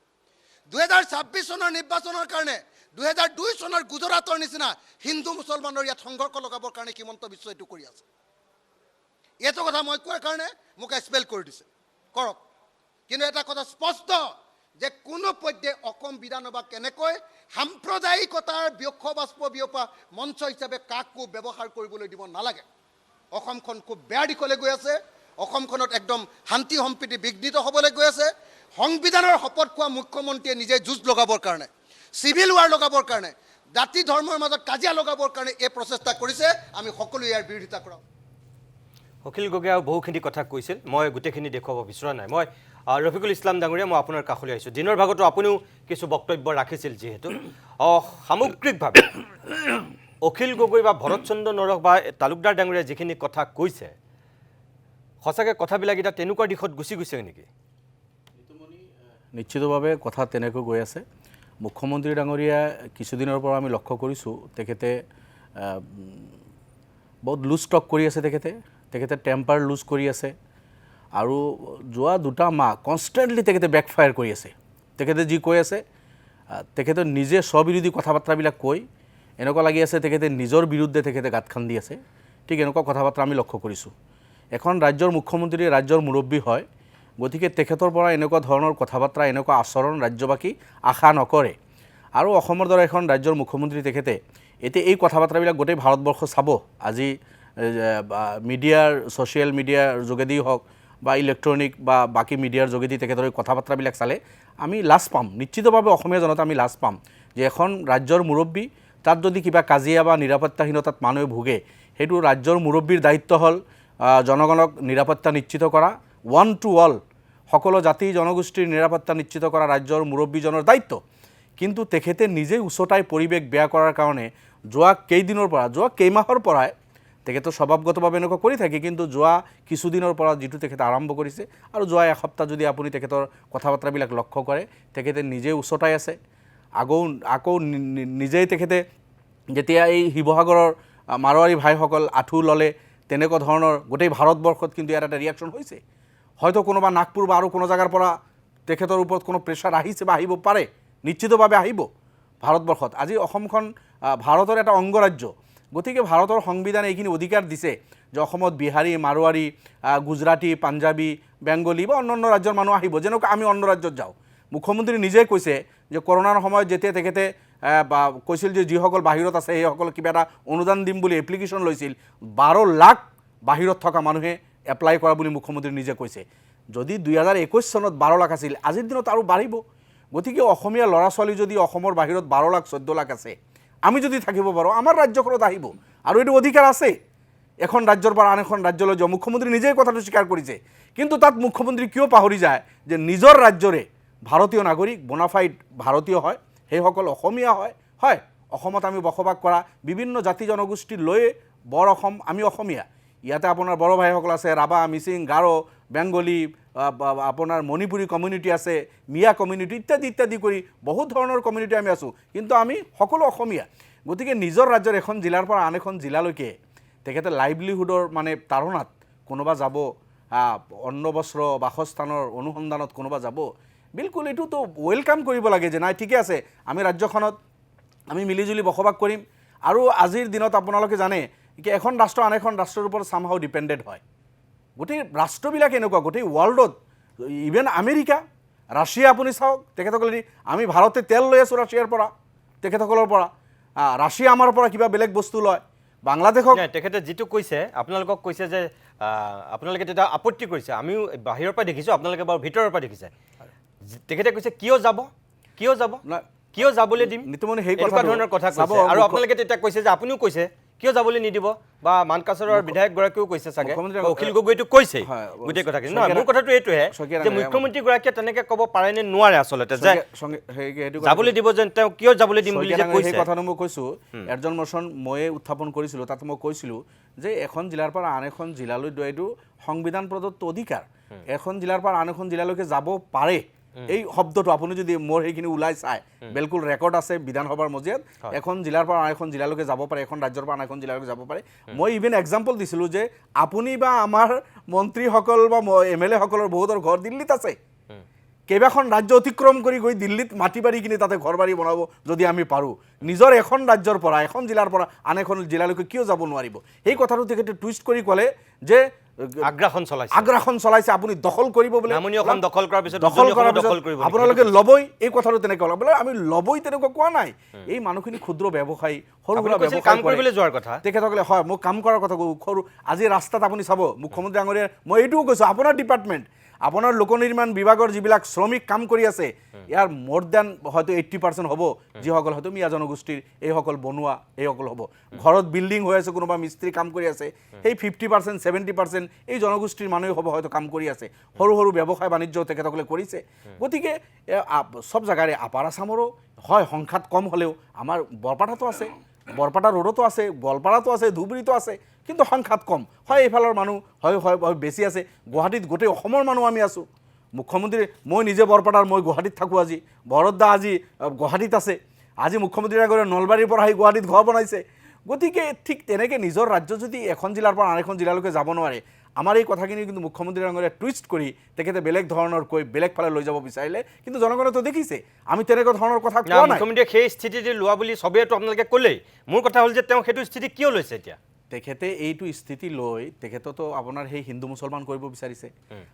2026 চনৰ নিৰ্বাচনৰ কাৰণে 2002 চনৰ গুজৰাটৰ নিচিনা হিন্দু মুছলমানৰ ইয়াত সংঘৰ্ষ লগাবৰ কাৰণে হিমন্ত বিশ্ব এইটো কৰি আছে। এইটো কথা মই কোৱাৰ কাৰণে মোক এক্সপেল কৰি দিছে, কৰক। কিন্তু এটা কথা স্পষ্ট যে কোনো পধ্যে অসম বিধানসভা কেনেকৈ সাম্প্ৰদায়িকতাৰ বাষ্প বিয়পা মঞ্চ হিচাপে কাকো ব্যৱহাৰ কৰিবলৈ দিব নালাগে। অসমখন খুব বেয়া দিশলৈ গৈ আছে। অসমখনত একদম শান্তি সম্প্ৰীতি বিঘ্নিত হ'বলৈ গৈ আছে। সংবিধানৰ শপত খোৱা মুখ্যমন্ত্ৰীয়ে নিজে যুঁজ লগাবৰ কাৰণে, চিভিল ৱাৰ লগাবৰ কাৰণে, জাতি ধৰ্মৰ মাজত কাজিয়া লগাবৰ কাৰণে এই প্ৰচেষ্টা কৰিছে। আমি সকলোৱে ইয়াৰ বিৰোধিতা কৰাওঁ। অখিল গগৈয়ে বহুখিনি কথা কৈছিল, মই গোটেইখিনি দেখুৱাব বিচৰা নাই। মই ৰফিকুল ইছলাম ডাঙৰীয়া, মই আপোনাৰ কাষলৈ আহিছোঁ। দিনৰ ভাগতো আপুনিও কিছু বক্তব্য ৰাখিছিল, যিহেতু সামগ্ৰিকভাৱে অখিল গগৈ বা ভৰতচন্দ্ৰ নৰক বা তালুকদাৰ ডাঙৰীয়াই যিখিনি কথা কৈছে, সঁচাকৈ কথাবিলাক এতিয়া তেনেকুৱা দিশত গুচি গৈছে নেকি? নিশ্চিতভাৱে কথা তেনেকৈ গৈ আছে। মুখ্যমন্ত্ৰী ডাঙৰীয়া কিছুদিনৰ পৰা আমি লক্ষ্য কৰিছোঁ তেখেতে বহুত লুজ টক কৰি আছে। তেখেতে টেম্পাৰ লুজ কৰি আছে আৰু যোৱা 2টা মাহ কনষ্টেণ্টলি তেখেতে বেকফায়াৰ কৰি আছে। তেখেতে যি কৈ আছে, তেখেতে নিজে স্ববিৰোধী কথা বাৰ্তাবিলাক কৈ এনেকুৱা লাগি আছে তেখেতে নিজৰ বিৰুদ্ধে তেখেতে গাঁত খান্দি আছে। ঠিক এনেকুৱা কথা বাৰ্তা আমি লক্ষ্য কৰিছোঁ। এখন ৰাজ্যৰ মুখ্যমন্ত্ৰী ৰাজ্যৰ মুৰব্বী হয়, গতিকে তেখেতৰ পৰা এনেকুৱা ধৰণৰ কথা বাৰ্তা, এনেকুৱা আচৰণ ৰাজ্যবাসী আশা নকৰে। আৰু অসমৰ দৰে এখন ৰাজ্যৰ মুখ্যমন্ত্ৰী তেখেতে এতিয়া এই কথা বাৰ্তাবিলাক গোটেই ভাৰতবৰ্ষ চাব। আজি মিডিয়াৰ, ছ'চিয়েল মিডিয়াৰ যোগেদি হওক বা ইলেক্ট্ৰনিক বা বাকী মিডিয়াৰ যোগেদি তেখেতৰ এই কথা বাৰ্তাবিলাক চালে আমি লাজ পাম। নিশ্চিতভাৱে অসমীয়া জনতা আমি লাজ পাম যে এখন ৰাজ্যৰ মুৰব্বী, তাত যদি কিবা কাজিয়া বা নিৰাপত্তাহীনতাত মানুহে ভোগে, সেইটো ৰাজ্যৰ মুৰব্বীৰ দায়িত্ব হ'ল জনগণক নিৰাপত্তা নিশ্চিত কৰা। 1 to all সকলো জাতি জনগোষ্ঠীৰ নিৰাপত্তা নিশ্চিত কৰা ৰাজ্যৰ মুৰব্বীজনৰ দায়িত্ব। কিন্তু তেখেতে নিজেই উচতাই পৰিৱেশ বেয়া কৰাৰ কাৰণে যোৱা কেইমাহৰ পৰাই তেখেতে স্বভাৱগতভাৱে এনেকুৱা কৰি থাকে, কিন্তু যোৱা কিছুদিনৰ পৰা যিটো তেখেতে আৰম্ভ কৰিছে আৰু যোৱা এসপ্তাহ যদি আপুনি তেখেতৰ কথা বাৰ্তাবিলাক লক্ষ্য কৰে, তেখেতে নিজেই উচতাই আছে। আকৌ নিজেই তেখেতে যেতিয়া এই শিৱসাগৰৰ মাৰোৱাৰী ভাইসকল আঁঠু ল'লে, তেনেকুৱা ধৰণৰ গোটেই ভাৰতবৰ্ষত কিন্তু ইয়াৰ এটা ৰিয়েকশ্যন হৈছে। হয়তো কোনোবা নাগপুৰ বা আৰু কোনো জেগাৰ পৰা তেখেতৰ ওপৰত কোনো প্ৰেছাৰ আহিছে বা আহিব পাৰে, নিশ্চিতভাৱে আহিব ভাৰতবৰ্ষত। আজি অসমখন ভাৰতৰ এটা অংগৰাজ্য, গতিকে ভাৰতৰ সংবিধানে এইখিনি অধিকাৰ দিছে যে অসমত বিহাৰী, মাৰোৱাৰী, গুজৰাটী, পাঞ্জাবী, বেংগলী বা অন্যান্য ৰাজ্যৰ মানুহ আহিব, যেনেকুৱা আমি অন্য ৰাজ্যত যাওঁ। মুখ্যমন্ত্ৰী নিজেই কৈছে যে কৰোণাৰ সময়ত যেতিয়া তেখেতে কৈছিল যে যিসকল বাহিৰত আছে সেইসকলক কিবা এটা অনুদান দিম বুলি এপ্লিকেশ্যন লৈছিল, 12 লাখ বাহিৰত থকা মানুহে এপ্লাই কৰা বুলি মুখ্যমন্ত্ৰী নিজে কৈছে। যদি 2021 চনত 12 লাখ আছিল, আজিৰ দিনত আৰু বাঢ়িব। গতিকে অসমীয়া ল'ৰা ছোৱালী যদি অসমৰ বাহিৰত 12 লাখ 14 লাখ আছে, আমি যদি থাকিব পাৰোঁ, আমাৰ ৰাজ্যখনত আহিব আৰু এইটো অধিকাৰ আছে এখন ৰাজ্যৰ পৰা আন এখন ৰাজ্যলৈ যোৱা। মুখ্যমন্ত্ৰী নিজেই কথাটো স্বীকাৰ কৰিছে, কিন্তু তাত মুখ্যমন্ত্ৰী কিয় পাহৰি যায় যে নিজৰ ৰাজ্যৰে ভাৰতীয় নাগৰিক, বোনাফাইড ভাৰতীয় হয়, সেইসকল অসমীয়া হয়। অসমত আমি বসবাস কৰা বিভিন্ন জাতি জনগোষ্ঠী লৈ বৰ অসম, আমি অসমীয়া। ইয়াতে আপোনাৰ বড়ো ভাইসকল আছে, ৰাভা, মিচিং, গাৰো, বেংগলী, আপোনাৰ মণিপুৰী কমিউনিটি আছে, মিয়া কমিউনিটি ইত্যাদি কৰি বহুত ধৰণৰ কমিউনিটি আমি আছোঁ, কিন্তু আমি সকলো অসমীয়া। গতিকে নিজৰ ৰাজ্যৰ এখন জিলাৰ পৰা আন এখন জিলালৈকে তেখেতে লাইভলিহুডৰ মানে তাৰণাত কোনোবা যাব, অন্ন বস্ত্ৰ বাসস্থানৰ অনুসন্ধানত কোনোবা যাব, বিলকুল এইটোতো ৱেলকাম কৰিব লাগে যে নাই ঠিকে আছে, আমি ৰাজ্যখনত আমি মিলিজুলি বসবাস কৰিম। আৰু আজিৰ দিনত আপোনালোকে জানে কি এখন ৰাষ্ট্ৰ আন এখন ৰাষ্ট্ৰৰ ওপৰত চামহাও ডিপেণ্ডেড হয়। গোটেই ৰাষ্ট্ৰবিলাক এনেকুৱা, গোটেই ৱৰ্ল্ডত, ইভেন আমেৰিকা, ৰাছিয়া আপুনি চাওক, তেখেতসকলে আমি ভাৰতে তেল লৈ আছোঁ ৰাছিয়াৰ পৰা, তেখেতসকলৰ পৰা, ৰাছিয়া আমাৰ পৰা কিবা বেলেগ বস্তু লয়। বাংলাদেশক তেখেতে যিটো কৈছে, আপোনালোকক কৈছে যে আপোনালোকে তেতিয়া আপত্তি কৰিছে, আমিও বাহিৰৰ পৰা দেখিছোঁ, আপোনালোকে বাৰু ভিতৰৰ পৰা দেখিছে। তেখেতে কৈছে কিয় যাবলৈ দিম, নিতুমণি সেই এনেকুৱা ধৰণৰ কথা কৈছে। আৰু আপোনালোকে তেতিয়া কৈছে যে আপুনিও কৈছে কিয় যাবলৈ নিদিব বা মানকাছাৰৰ বিধায়কগৰাকীয়েও কৈছে চাগে মুখ্যমন্ত্ৰী বা অখিল গগৈটো কৈছে হয়, গোটেই কথাখিনি শইকীয়া- নহয় মোৰ কথাটো এইটোহে শইকীয়া যে ডাঙৰীয়া- মুখ্যমন্ত্ৰীগৰাকীয়ে তেনেকৈ ক'ব পাৰে নে নোৱাৰে আচলতে যে সেইটো যাবলৈ দিব যেন তেওঁ কিয় যাবলৈ দিম বুলি যে সেই কৈছে কথাটো মই কৈছোঁ এজন মোচন ময়ে উত্থাপন কৰিছিলোঁ তাত মই কৈছিলোঁ যে এখন জিলাৰ পৰা আন এখন জিলালৈ এইটো সংবিধান প্ৰদত্ত অধিকাৰ এখন জিলাৰ পৰা আন এখন জিলালৈকে যাব পাৰে এই শব্দটো আপুনি যদি মোৰ সেইখিনি ওলাই চাই বিলকুল ৰেকৰ্ড আছে বিধানসভাৰ মজিয়াত এখন জিলাৰ পৰা আন এখন জিলালৈকে যাব পাৰে এখন ৰাজ্যৰ পৰা আন এখন জিলালৈকে যাব পাৰে মই ইভেন এক্সাম্পল দিছিলোঁ যে আপুনি বা আমাৰ মন্ত্ৰীসকল বা MLA সকলৰ বহুতৰ ঘৰ দিল্লীত আছে কেইবাখন ৰাজ্য অতিক্ৰম কৰি গৈ দিল্লীত মাটি বাৰী কিনি তাতে ঘৰ বাৰী বনাব যদি আমি পাৰোঁ নিজৰ এখন ৰাজ্যৰ পৰা এখন জিলাৰ পৰা আন এখন জিলালৈকে কিয় যাব নোৱাৰিব সেই কথাটো তেখেতে টুইষ্ট কৰি ক'লে যে আগ্ৰাসন চলাইছে আপুনি দখল কৰিব বোলে নামনি অসম দখল কৰাৰ পিছত দখল কৰাৰ দখল পিছত কৰিব আপোনালোকে ল'বই এই কথাটো তেনেকৈ ক'লে বোলে আমি ল'বই তেনেকুৱা কোৱা নাই এই মানুহখিনি ক্ষুদ্ৰ ব্যৱসায়ী সৰু সুৰা ব্যৱসায় কাম কৰিবলৈ যোৱাৰ কথা তেখেতসকলে হয় মই কাম কৰাৰ কথা কওঁ সৰু আজি ৰাস্তাত আপুনি চাব মুখ্যমন্ত্ৰী ডাঙৰীয়াৰ মই এইটোও কৈছোঁ আপোনাৰ ডিপাৰ্টমেণ্ট আপোনাৰ লোক নিৰ্মাণ বিভাগৰ যিবিলাক শ্ৰমিক কাম কৰি আছে ইয়াৰ মোৰ দেন হয়তো 80% হ'ব যিসকল হয়তো মিয়া জনগোষ্ঠীৰ এইসকল বনোৱা এইসকল হ'ব ঘৰত বিল্ডিং হৈ আছে কোনোবা মিস্ত্ৰী কাম কৰি আছে সেই 50% 70% এই জনগোষ্ঠীৰ মানুহে হ'ব হয়তো কাম কৰি আছে সৰু সৰু ব্যৱসায় বাণিজ্য তেখেতসকলে কৰিছে গতিকে সব জাগাৰে আপাৰ আসামৰো হয় সংখ্যাত কম হ'লেও আমাৰ বৰপাটাতো আছে বৰপাটা ৰোডতো আছে গোৱালপাৰাতো আছে ধুবুৰীতো আছে কিন্তু সংখ্যাত কম হয় এইফালৰ মানুহ হয় বেছি আছে গুৱাহাটীত গোটেই অসমৰ মানুহ আমি আছোঁ মুখ্যমন্ত্ৰী মই নিজে বৰপাটাৰ মই গুৱাহাটীত থাকোঁ আজি ভৰতদা আজি গুৱাহাটীত আছে আজি মুখ্যমন্ত্ৰীৰ আগতে নলবাৰীৰ পৰা আহি গুৱাহাটীত ঘৰ বনাইছে গতিকে ঠিক তেনেকৈ নিজৰ ৰাজ্য যদি এখন জিলাৰ পৰা আন এখন জিলালৈকে যাব নোৱাৰে আমাৰ এই কথাখিনি কিন্তু মুখ্যমন্ত্ৰী ডাঙৰীয়াই টুইষ্ট কৰি তেখেতে বেলেগ ধৰণৰ কৈ বেলেগ ফালে লৈ যাব বিচাৰিলে কিন্তু জনগণেতো দেখিছে আমি তেনেকুৱা ধৰণৰ কথা কোৱা নাই মুখ্যমন্ত্ৰীয়ে সেই স্থিতিটো লোৱা বুলি চবেইতো আপোনালোকে ক'লেই মোৰ কথা হ'ল যে তেওঁ সেইটো স্থিতি কিয় লৈছে এতিয়া তেখেতে এইটো স্থিতি লৈ তেখেততো আপোনাৰ সেই হিন্দু মুছলমান কৰিব বিচাৰিছে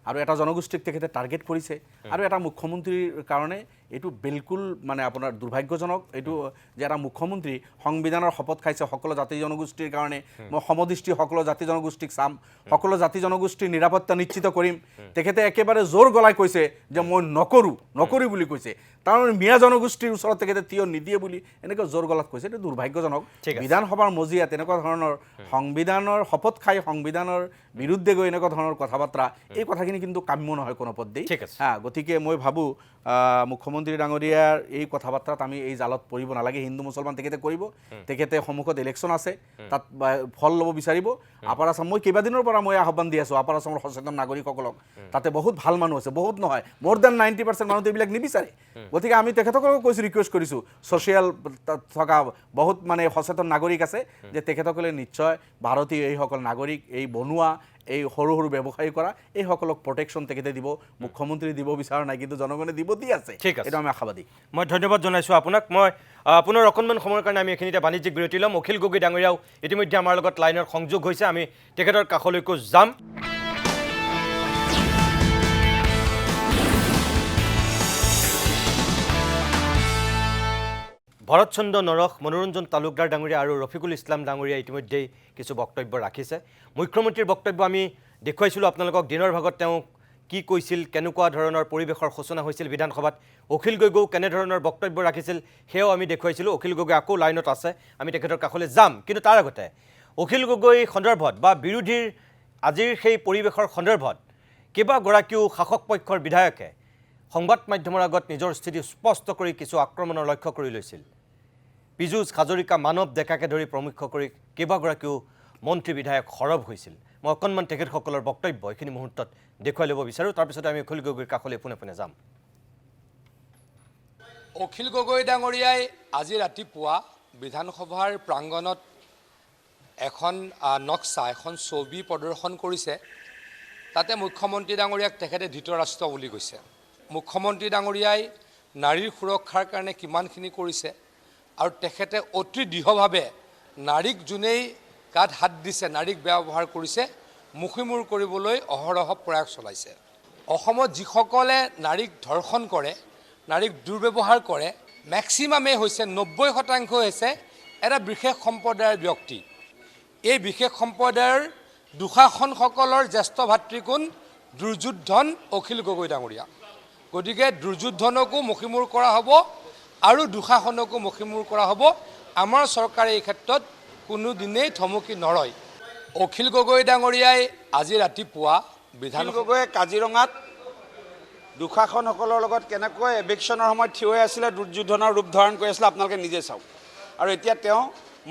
আৰু এটা জনগোষ্ঠীক তেখেতে টাৰ্গেট কৰিছে আৰু এটা মুখ্যমন্ত্ৰীৰ কাৰণে এইটো বিলকুল মানে আপোনাৰ দুৰ্ভাগ্যজনক এইটো যে এটা মুখ্যমন্ত্ৰী সংবিধানৰ শপত খাইছে সকলো জাতি জনগোষ্ঠীৰ কাৰণে মই সমদৃষ্টি সকলো জাতি জনগোষ্ঠীক চাম সকলো জাতি জনগোষ্ঠীৰ নিৰাপত্তা নিশ্চিত কৰিম তেখেতে একেবাৰে জোৰ গলাই কৈছে যে মই নকৰোঁ বুলি কৈছে তাৰমানে মিয়া জনগোষ্ঠীৰ ওচৰত তেখেতে থিয় নিদিয়ে বুলি এনেকৈ জোৰ গলাত কৈছে এইটো দুৰ্ভাগ্যজনক বিধানসভাৰ মজিয়াত এনেকুৱা ধৰণৰ সংবিধানৰ শপত খাই সংবিধানৰ বিৰুদ্ধে গৈ এনেকুৱা ধৰণৰ কথা বাৰ্তা এই কথাখিনি কিন্তু কাম্য নহয় কোনো পদ্ধতি গতিকে মই ভাবোঁ মুখ্যমন্ত্ৰী ডাঙৰীয়াৰ এই কথা বাৰ্তাত আমি এই জালত পৰিব নালাগে হিন্দু মুছলমান তেখেতে কৰিব তেখেতে সন্মুখত ইলেকশ্যন আছে তাত ফল ল'ব বিচাৰিব আপাৰ আসাম মই কেইবাদিনৰ পৰা মই আহ্বান দি আছোঁ আপাৰ আসামৰ সচেতন নাগৰিকসকলক তাতে বহুত ভাল মানুহ আছে বহুত নহয় মোৰ দেন 90% মানুহ এইবিলাক নিবিচাৰে গতিকে আমি তেখেতসকলক কৈছোঁ ৰিকুৱেষ্ট কৰিছোঁ ছ'চিয়েল থকা বহুত মানে সচেতন নাগৰিক আছে যে তেখেতসকলে নিশ্চয় ভাৰতীয় এইসকল নাগৰিক এই বনোৱা এই সৰু সৰু ব্যৱসায়ী কৰা এইসকলক প্ৰটেকশ্যন তেখেতে দিব মুখ্যমন্ত্ৰী দিব বিচৰা নাই কিন্তু জনগণে দিব দি আছে এইটো আমি আশাবাদী মই ধন্যবাদ জনাইছোঁ আপোনাক মই আপোনাৰ অকণমান সময়ৰ কাৰণে আমি এইখিনিতে বাণিজ্যিক বিৰতি ল'ম অখিল গগৈ ডাঙৰীয়াও ইতিমধ্যে আমাৰ লগত লাইনৰ সংযোগ হৈছে আমি তেখেতৰ কাষলৈকো যাম ভৰত চন্দ্ৰ নৰহ মনোৰঞ্জন তালুকদাৰ ডাঙৰীয়া আৰু ৰফিকুল ইছলাম ডাঙৰীয়া ইতিমধ্যেই কিছু বক্তব্য ৰাখিছে মুখ্যমন্ত্ৰীৰ বক্তব্য আমি দেখুৱাইছিলোঁ আপোনালোকক দিনৰ ভাগত তেওঁ কি কৈছিল কেনেকুৱা ধৰণৰ পৰিৱেশৰ সূচনা হৈছিল বিধানসভাত অখিল গগৈও কেনেধৰণৰ বক্তব্য ৰাখিছিল সেয়াও আমি দেখুৱাইছিলোঁ অখিল গগৈ আকৌ লাইনত আছে আমি তেখেতৰ কাষলৈ যাম কিন্তু তাৰ আগতে অখিল গগৈ সন্দৰ্ভত বা বিৰোধীৰ আজিৰ সেই পৰিৱেশৰ সন্দৰ্ভত কেইবাগৰাকীও শাসক পক্ষৰ বিধায়কে সংবাদ মাধ্যমৰ আগত নিজৰ স্থিতি স্পষ্ট কৰি কিছু আক্ৰমণৰ লক্ষ্য কৰি লৈছিল পীযুষ হাজৰিকা মানৱ ডেকাকে ধৰি প্ৰমুখ্য কৰি কেইবাগৰাকীও মন্ত্ৰী বিধায়ক সৰব হৈছিল মই অকণমান তেখেতসকলৰ বক্তব্য এইখিনি মুহূৰ্তত দেখুৱাই ল'ব বিচাৰোঁ তাৰপিছতে আমি অখিল গগৈৰ কাষলৈ পোনে পোনে যাম অখিল গগৈ ডাঙৰীয়াই আজি ৰাতিপুৱা বিধানসভাৰ প্ৰাংগণত এখন নক্সা এখন ছবি প্ৰদৰ্শন কৰিছে তাতে মুখ্যমন্ত্ৰী ডাঙৰীয়াক তেখেতে ধৃতৰাষ্ট্ৰ বুলি কৈছে মুখ্যমন্ত্ৰী ডাঙৰীয়াই নাৰীৰ সুৰক্ষাৰ কাৰণে কিমানখিনি কৰিছে আৰু তেখেতে অতি দৃঢ়ভাৱে নাৰীক যোনেই গাত হাত দিছে নাৰীক ব্যৱহাৰ কৰিছে মুখিমূৰ কৰিবলৈ অহৰহ প্ৰয়াস চলাইছে অসমত যিসকলে নাৰীক ধৰ্ষণ কৰে নাৰীক দুৰ্ব্যৱহাৰ কৰে মেক্সিমামেই হৈছে 90% হৈছে এটা বিশেষ সম্প্ৰদায়ৰ ব্যক্তি এই বিশেষ সম্প্ৰদায়ৰ দুঃশাসনসকলৰ জ্যেষ্ঠ ভাতৃকোণ দুৰ্যোধন অখিল গগৈ ডাঙৰীয়া গতিকে দুৰ্যোধনকো মুখিমূৰ কৰা হ'ব আৰু দুঃশাসনকো মুখিমূৰ কৰা হ'ব আমাৰ চৰকাৰে এই ক্ষেত্ৰত কোনোদিনেই থমকি নৰয়। অখিল গগৈ ডাঙৰীয়াই আজি ৰাতিপুৱা অখিল গগৈয়ে কাজিৰঙাত দুঃশাসনসকলৰ লগত কেনেকৈ এভিকশ্যনৰ সময়ত থিয় হৈ আছিলে, দুৰ্যোধনৰ ৰূপ ধাৰণ কৰি আছিলে, আপোনালোকে নিজে চাওক। আৰু এতিয়া তেওঁ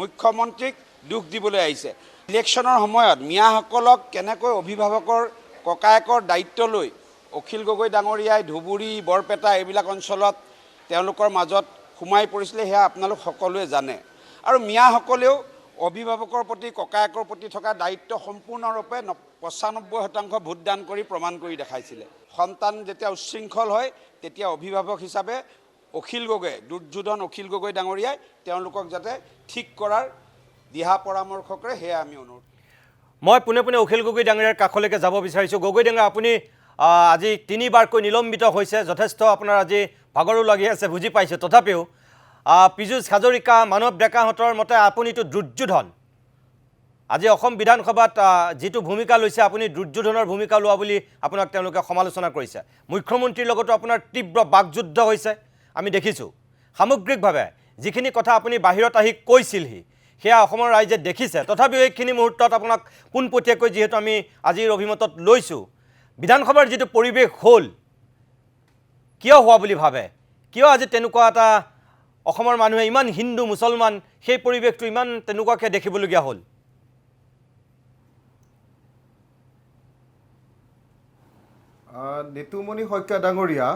মুখ্যমন্ত্ৰীক দুখ দিবলৈ আহিছে। ইলেকশ্যনৰ সময়ত মিয়াসকলক কেনেকৈ অভিভাৱকৰ ককায়েকৰ দায়িত্ব লৈ অখিল গগৈ ডাঙৰীয়াই ধুবুৰী, বৰপেটা এইবিলাক অঞ্চলত তেওঁলোকৰ মাজত সোমাই পৰিছিলে, সেয়া আপোনালোক সকলোৱে জানে। আৰু মিয়াসকলেও অভিভাৱকৰ প্ৰতি, ককায়েকৰ প্ৰতি থকা দায়িত্ব সম্পূৰ্ণৰূপে 95% ভোটদান কৰি প্ৰমাণ কৰি দেখাইছিলে। সন্তান যেতিয়া উচ্ছৃংখল হয় তেতিয়া অভিভাৱক হিচাপে অখিল গগৈ, দুৰ্যোধন অখিল গগৈ ডাঙৰীয়াই তেওঁলোকক যাতে ঠিক কৰাৰ দিহা পৰামৰ্শ কৰে, সেয়া আমি অনুৰোধ। মই পোনে পোনে অখিল গগৈ ডাঙৰীয়াৰ কাষলৈকে যাব বিচাৰিছোঁ। গগৈ ডাঙৰীয়া, আপুনি আজি 3বাৰকৈ নিলম্বিত হৈছে, যথেষ্ট আপোনাৰ আজি ভাগৰো লাগি আছে, বুজি পাইছোঁ। তথাপিও পীযুষ হাজৰিকা, মানৱ ডেকাহঁতৰ মতে আপুনিতো দুৰ্যোধন। আজি অসম বিধানসভাত যিটো ভূমিকা লৈছে, আপুনি দুৰ্যোধনৰ ভূমিকা লোৱা বুলি আপোনাক তেওঁলোকে সমালোচনা কৰিছে। মুখ্যমন্ত্ৰীৰ লগতো আপোনাৰ তীব্ৰ বাকযুদ্ধ হৈছে আমি দেখিছোঁ। সামগ্ৰিকভাৱে যিখিনি কথা আপুনি বাহিৰত আহি কৈছিলহি সেয়া অসমৰ ৰাইজে দেখিছে। তথাপিও এইখিনি মুহূৰ্তত আপোনাক পোনপটীয়াকৈ যিহেতু আমি আজিৰ অভিমতত লৈছোঁ, বিধানসভাৰ যিটো পৰিৱেশ হ'ল, কিয় হোৱা বুলি ভাবে? কিয় আজি তেনেকুৱা এটা অসমৰ মানুহে ইমান হিন্দু মুছলমান সেই পৰিৱেশটো ইমান তেনেকুৱাকৈ দেখিবলগীয়া হ'ল? নিতুমণি শইকীয়া ডাঙৰীয়া,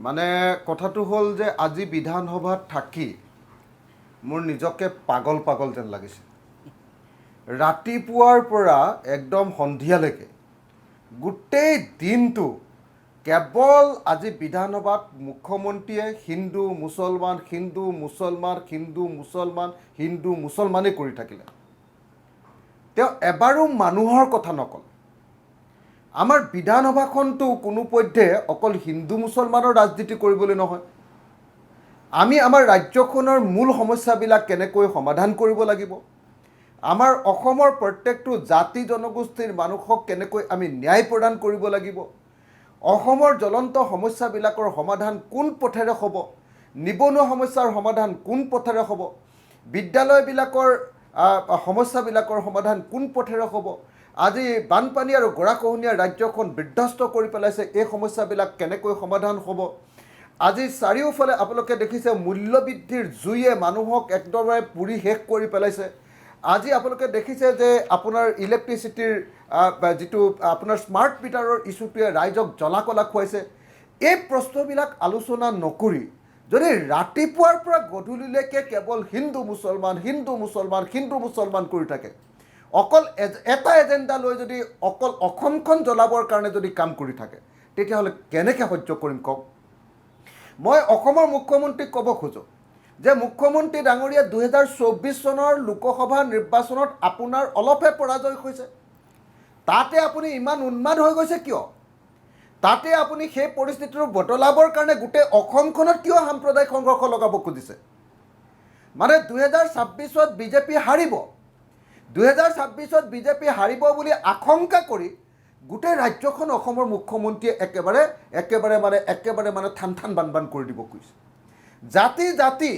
মানে কথাটো হ'ল যে আজি বিধানসভাত থাকি মোৰ নিজকে পাগল পাগল যেন লাগিছে। ৰাতিপুৱাৰ পৰা একদম সন্ধিয়ালৈকে গোটেই দিনটো কেৱল আজি বিধানসভাত মুখ্যমন্ত্ৰীয়ে হিন্দু মুছলমান, হিন্দু মুছলমান, হিন্দু মুছলমান, হিন্দু মুছলমানেই কৰি থাকিলে। তেওঁ এবাৰো মানুহৰ কথা নক'লে। আমাৰ বিধানসভাখনটো কোনোপধ্যে অকল হিন্দু মুছলমানৰ ৰাজনীতি কৰিবলৈ নহয়। আমি আমাৰ ৰাজ্যখনৰ মূল সমস্যাবিলাক কেনেকৈ সমাধান কৰিব লাগিব, আমাৰ অসমৰ প্ৰত্যেকটো জাতি জনগোষ্ঠীৰ মানুহক কেনেকৈ আমি ন্যায় প্ৰদান কৰিব লাগিব, অসমৰ জ্বলন্ত সমস্যাবিলাকৰ সমাধান কোন পথেৰে হ'ব, নিবনুৱা সমস্যাৰ সমাধান কোন পথেৰে হ'ব, বিদ্যালয়বিলাকৰ সমস্যাবিলাকৰ সমাধান কোন পথেৰে হ'ব, আজি বানপানী আৰু গৰাখহনীয়া ৰাজ্যখন বিধ্বস্ত কৰি পেলাইছে, এই সমস্যাবিলাক কেনেকৈ সমাধান হ'ব। আজি চাৰিওফালে আপোনালোকে দেখিছে মূল্যবৃদ্ধিৰ জুয়ে মানুহক একদমে পুৰি শেষ কৰি পেলাইছে। আজি আপোনালোকে দেখিছে যে আপোনাৰ ইলেক্ট্ৰিচিটিৰ যিটো আপোনাৰ স্মাৰ্ট মিটাৰৰ ইছ্যুটোৱে ৰাইজক জ্বলা কলা খুৱাইছে। এই প্ৰশ্নবিলাক আলোচনা নকৰি যদি ৰাতিপুৱাৰ পৰা গধূলিলৈকে কেৱল হিন্দু মুছলমান, হিন্দু মুছলমান, হিন্দু মুছলমান কৰি থাকে, অকল এটা এজেণ্ডা লৈ যদি অকল অসমখন জ্বলাবৰ কাৰণে যদি কাম কৰি থাকে, তেতিয়াহ'লে কেনেকৈ সহ্য কৰিম কওক? মই অসমৰ মুখ্যমন্ত্ৰীক ক'ব খোজোঁ যে মুখ্যমন্ত্ৰী ডাঙৰীয়া 2024 চনৰ লোকসভা নিৰ্বাচনত আপোনাৰ অলপহে পৰাজয় হৈছে। তাতে আপুনি ইমান উন্মাদ হৈ গৈছে কিয়? তাতে আপুনি সেই পৰিস্থিতিটো বদলাবৰ কাৰণে গোটেই অসমখনত কিয় সাম্প্ৰদায়িক সংঘৰ্ষ লগাব খুজিছে? মানে 2026ত বিজেপি হাৰিব, 2026ত বিজেপি হাৰিব বুলি আশংকা কৰি গোটেই ৰাজ্যখন অসমৰ মুখ্যমন্ত্ৰীয়ে একেবাৰে মানে থান বান কৰি দিব খুজিছে। জাতি জাতি,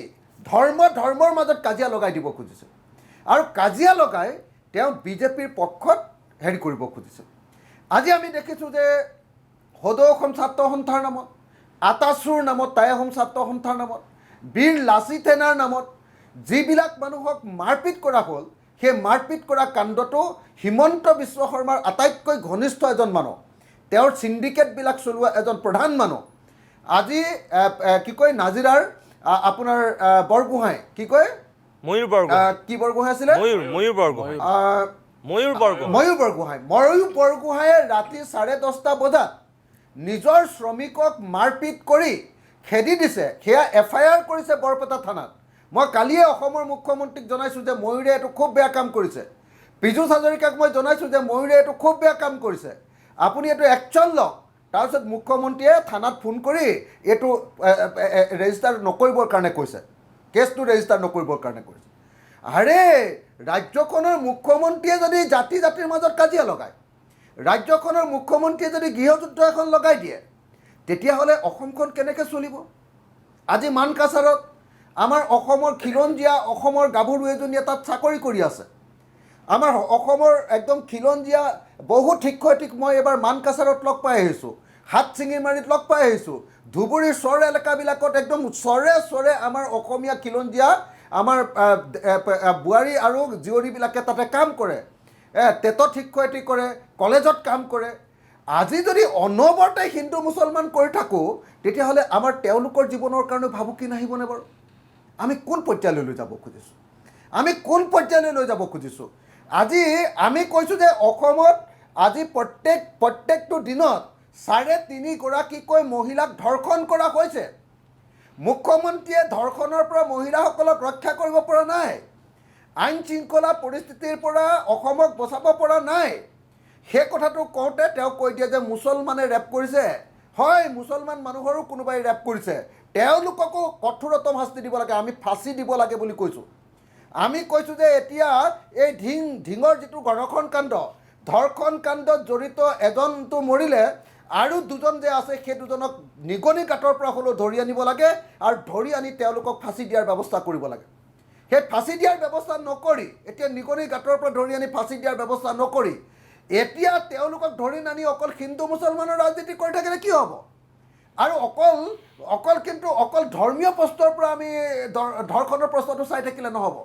ধৰ্মৰ মাজত কাজিয়া লগাই দিব খুজিছে। আৰু কাজিয়া লগাই তেওঁ বিজেপিৰ পক্ষত হেৰি কৰিব খুজিছে। আজি আমি দেখিছোঁ যে সদৌ অসম ছাত্ৰ সন্থাৰ নামত, আটাচুৰ নামত, টাই অসম ছাত্ৰ সন্থাৰ নামত, বীৰ লাচিত সেনাৰ নামত যিবিলাক মানুহক মাৰপিট কৰা হ'ল, সেই মাৰপিট কৰা কাণ্ডটো হিমন্ত বিশ্ব শৰ্মাৰ আটাইতকৈ ঘনিষ্ঠ এজন মানুহ, তেওঁৰ চিণ্ডিকেটবিলাক চলোৱা এজন প্ৰধান মানুহ, আজি কি কয় নাজিৰাৰ আপোনাৰ বৰগোহাঁই, কি কয় ময়ূৰ বৰগোহাঁই আছিলে, ময়ূৰ বৰগোহাঁয়ে ৰাতি 10:30 বজাত নিজৰ শ্ৰমিকক মাৰপিট কৰি খেদি দিছে। সেয়া FIR কৰিছে বৰপেটা থানাত। মই কালিয়ে অসমৰ মুখ্যমন্ত্ৰীক জনাইছোঁ যে ময়ূৰে এইটো খুব বেয়া কাম কৰিছে। পীযুষ হাজৰিকাক মই জনাইছোঁ যে ময়ূৰে এইটো খুব বেয়া কাম কৰিছে, আপুনি এইটো একশ্যন লওক। তাৰপিছত মুখ্যমন্ত্ৰীয়ে থানাত ফোন কৰি এইটো ৰেজিষ্টাৰ নকৰিবৰ কাৰণে কৈছে, কেছটো ৰেজিষ্টাৰ নকৰিবৰ কাৰণে কৈছে। আৰে ৰাজ্যখনৰ মুখ্যমন্ত্ৰীয়ে যদি জাতিৰ মাজত কাজিয়া লগায়, ৰাজ্যখনৰ মুখ্যমন্ত্ৰীয়ে যদি গৃহযুদ্ধ এখন লগাই দিয়ে, তেতিয়াহ'লে অসমখন কেনেকৈ চলিব? আজি মানকাছাৰত, আমাৰ অসমৰ খিলঞ্জীয়া অসমৰ গাভৰু এজনীয়ে তাত চাকৰি কৰি আছে। আমাৰ অসমৰ একদম খিলঞ্জীয়া বহুত শিক্ষয়িত্ৰীক মই এবাৰ মানকাছাৰত লগ পাই আহিছোঁ, হাটশিঙিমাৰীত লগ পাই আহিছোঁ, ধুবুৰীৰ চৰ এলেকাবিলাকত একদম চৰে চৰে আমাৰ অসমীয়া খিলঞ্জীয়া আমাৰ বোৱাৰী আৰু জীয়ৰীবিলাকে তাতে কাম কৰে, টেটত শিক্ষয়িত্ৰী কৰে, কলেজত কাম কৰে। আজি যদি অনবৰতে হিন্দু মুছলমান কৰি থাকোঁ তেতিয়াহ'লে আমাৰ তেওঁলোকৰ জীৱনৰ কাৰণে ভাবুকি নাহিবনে বাৰু? আমি কোন পৰ্যায়লৈ লৈ যাব খুজিছোঁ? আমি কোন পৰ্যায়লৈ লৈ যাব খুজিছোঁ? আজি আমি কৈছোঁ যে অসমত আজি প্ৰত্যেকটো দিনত 3.5 গৰাকীকৈ মহিলাক ধৰ্ষণ কৰা হৈছে। মুখ্যমন্ত্ৰীয়ে ধৰ্ষণৰ পৰা মহিলাসকলক ৰক্ষা কৰিব পৰা নাই, আইন শৃংখলা পৰিস্থিতিৰ পৰা অসমক বচাব পৰা নাই। সেই কথাটো কওঁতে তেওঁ কৈ দিয়ে যে মুছলমানে ৰেপ কৰিছে। হয়, মুছলমান মানুহৰো কোনোবাই ৰেপ কৰিছে, তেওঁলোককো কঠোৰতম শাস্তি দিব লাগে, আমি ফাঁচি দিব লাগে বুলি কৈছোঁ। আমি কৈছোঁ যে এতিয়া এই ঢিঙৰ যিটো ধৰ্ষণ কাণ্ডত জড়িত এজনটো মৰিলে, আৰু দুজন যে আছে সেই দুজনক নিগনি গাঁতৰ পৰা হ'লেও ধৰি আনিব লাগে, আৰু ধৰি আনি তেওঁলোকক ফাঁচি দিয়াৰ ব্যৱস্থা কৰিব লাগে। সেই ফাঁচি দিয়াৰ ব্যৱস্থা নকৰি, এতিয়া নিগনি গাঁতৰ পৰা ধৰি আনি ফাঁচি দিয়াৰ ব্যৱস্থা নকৰি এতিয়া তেওঁলোকক ধৰি নানি অকল হিন্দু মুছলমানৰ ৰাজনীতি কৰি থাকিলে কি হ'ব? আৰু অকল ধৰ্মীয় প্ৰশ্নৰ পৰা আমি ধৰ্ষণৰ প্ৰশ্নটো চাই থাকিলে নহ'ব।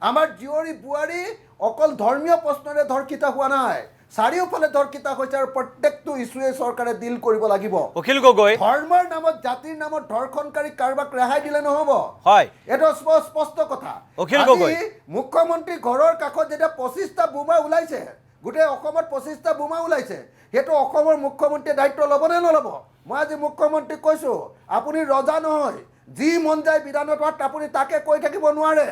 আমাৰ জীয়ৰী বোৱাৰী অকল ধৰ্মীয় প্ৰশ্নৰে ধৰ্ষিত হোৱা নাই, চাৰিওফালে ধৰ্ষিত হৈছে, আৰু প্ৰত্যেকটো ইছ্যুৱে চৰকাৰে ডিল কৰিব লাগিব। অখিল গগৈ, ধৰ্মৰ নামত জাতিৰ নামত ধৰ্ষণকাৰী কাৰোবাক ৰেহাই দিলে নহ'ব। হয়, এইটো স্পষ্ট কথা। অখিল গগৈ, মুখ্যমন্ত্ৰী ঘৰৰ কাষত যেতিয়া 25টা বোমা ওলাইছে, গোটেই অসমত 25টা বোমা ওলাইছে, সেইটো অসমৰ মুখ্যমন্ত্ৰীয়ে দায়িত্ব ল'বনে নল'ব? মই আজি মুখ্যমন্ত্ৰীক কৈছোঁ, আপুনি ৰজা নহয়, যি মন যায় বিধানত আপুনি তাকে কৈ থাকিব নোৱাৰে।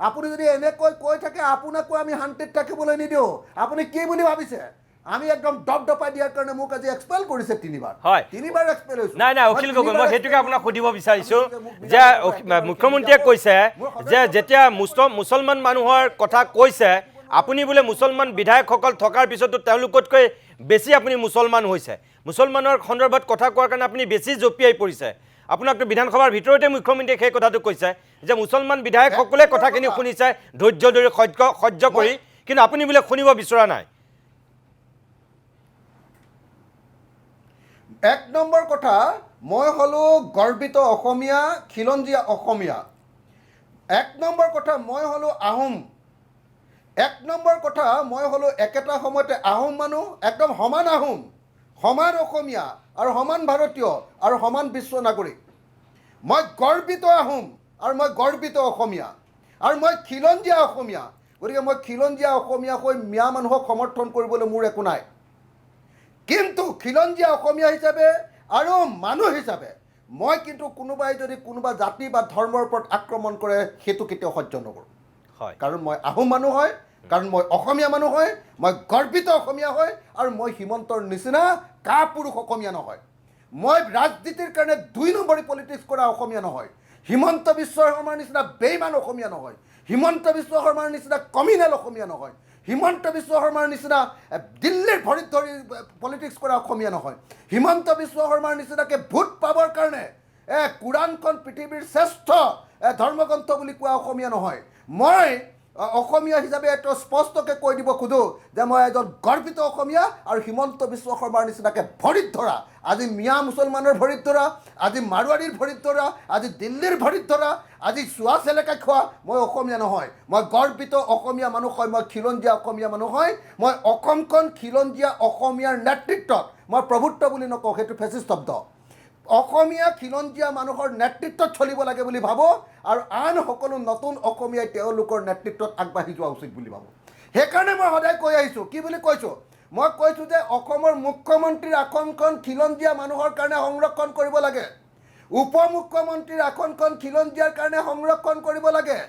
আপুনি যদি এনেকৈ কৈ থাকে আপোনাকো আমি শান্তিত থাকিবলৈ নিদিওঁ। আপুনি কি বুলি ভাবিছে? আমি একদম দপদপাই দিয়াৰ কাৰণে মোক আজি এক্সপেল কৰিছে 3বাৰ। হয়, 3বাৰ এক্সপেল হৈছোঁ। নাই অখিল গগৈ, মই সেইটোকে আপোনাক সুধিব বিচাৰিছোঁ যে মুখ্যমন্ত্ৰীয়ে কৈছে যে যেতিয়া মুছলমান মানুহৰ কথা কৈছে, আপুনি বোলে মুছলমান বিধায়কসকল থকাৰ পিছতো তেওঁলোকতকৈ বেছি আপুনি মুছলমান হৈছে, মুছলমানৰ সন্দৰ্ভত কথা কোৱাৰ কাৰণে আপুনি বেছি জঁপিয়াই পৰিছে। আপোনাকতো বিধানসভাৰ ভিতৰতে মুখ্যমন্ত্ৰীয়ে সেই কথাটো কৈছে যে মুছলমান বিধায়কসকলে কথাখিনি শুনিছে ধৈৰ্য ধৰি সহ্য কৰি, কিন্তু আপুনি বোলে শুনিব বিচৰা নাই। 1 নম্বৰ কথা, মই হ'লোঁ গৰ্বিত অসমীয়া, খিলঞ্জীয়া অসমীয়া। 1 নম্বৰ কথা, মই হ'লোঁ আহোম। 1 নম্বৰ কথা, মই হ'লোঁ একেটা সময়তে আহোম মানুহ, একদম সমান আহোম, সমান অসমীয়া আৰু সমান ভাৰতীয় আৰু সমান বিশ্ব নাগৰিক। মই গৰ্বিত আহোম আৰু মই গৰ্বিত অসমীয়া আৰু মই খিলঞ্জীয়া অসমীয়া। গতিকে মই খিলঞ্জীয়া অসমীয়া হৈ মিয়া মানুহক সমৰ্থন কৰিবলৈ মোৰ একো নাই, কিন্তু খিলঞ্জীয়া অসমীয়া হিচাপে আৰু মানুহ হিচাপে মই কিন্তু কোনোবাই যদি কোনোবা জাতি বা ধৰ্মৰ ওপৰত আক্ৰমণ কৰে সেইটো কেতিয়াও সহ্য নকৰোঁ। হয়, কাৰণ মই আহোম মানুহ হয়, কাৰণ মই অসমীয়া মানুহ হয়, মই গৰ্বিত অসমীয়া হয়, আৰু মই হিমন্তৰ নিচিনা কাপুৰুষ অসমীয়া নহয়। মই ৰাজনীতিৰ কাৰণে 2 নম্বৰী পলিটিক্স কৰা অসমীয়া নহয়। হিমন্ত বিশ্ব শৰ্মাৰ নিচিনা বেইমান অসমীয়া নহয়, হিমন্ত বিশ্ব শৰ্মাৰ নিচিনা কমিনেল অসমীয়া নহয়, হিমন্ত বিশ্ব শৰ্মাৰ নিচিনা দিল্লীৰ ভৰিত ধৰি পলিটিক্স কৰা অসমীয়া নহয়, হিমন্ত বিশ্ব শৰ্মাৰ নিচিনাকৈ ভোট পাবৰ কাৰণে কোৰাণখন পৃথিৱীৰ শ্ৰেষ্ঠ ধৰ্মগ্ৰন্থ বুলি কোৱা অসমীয়া নহয়। মই অসমীয়া হিচাপে এইটো স্পষ্টকৈ কৈ দিব খোজোঁ যে মই এজন গৰ্বিত অসমীয়া, আৰু হিমন্ত বিশ্ব শৰ্মাৰ নিচিনাকৈ ভৰিত ধৰা, আজি মিয়া মুছলমানৰ ভৰিত ধৰা, আজি মাৰোৱাৰীৰ ভৰিত ধৰা, আজি দিল্লীৰ ভৰিত ধৰা, আজি চুৱা চেলেকা খোৱা মই অসমীয়া নহয়। মই গৰ্বিত অসমীয়া মানুহ হয়, মই খিলঞ্জীয়া অসমীয়া মানুহ হয়। মই অসমখন খিলঞ্জীয়া অসমীয়াৰ নেতৃত্বত, মই প্ৰভুত্ব বুলি নকওঁ, সেইটো ফেচিষ্ট শব্দ, অসমীয়া খিলঞ্জীয়া মানুহৰ নেতৃত্বত চলিব লাগে বুলি ভাবোঁ, আৰু আন সকলো নতুন অসমীয়াই তেওঁলোকৰ নেতৃত্বত আগবাঢ়ি যোৱা উচিত বুলি ভাবোঁ। সেইকাৰণে মই সদায় কৈ আহিছোঁ, কি বুলি কৈছোঁ? মই কৈছোঁ যে অসমৰ মুখ্যমন্ত্ৰীৰ আসনখন খিলঞ্জীয়া মানুহৰ কাৰণে সংৰক্ষণ কৰিব লাগে, উপ মুখ্যমন্ত্ৰীৰ আসনখন খিলঞ্জীয়াৰ কাৰণে সংৰক্ষণ কৰিব লাগে,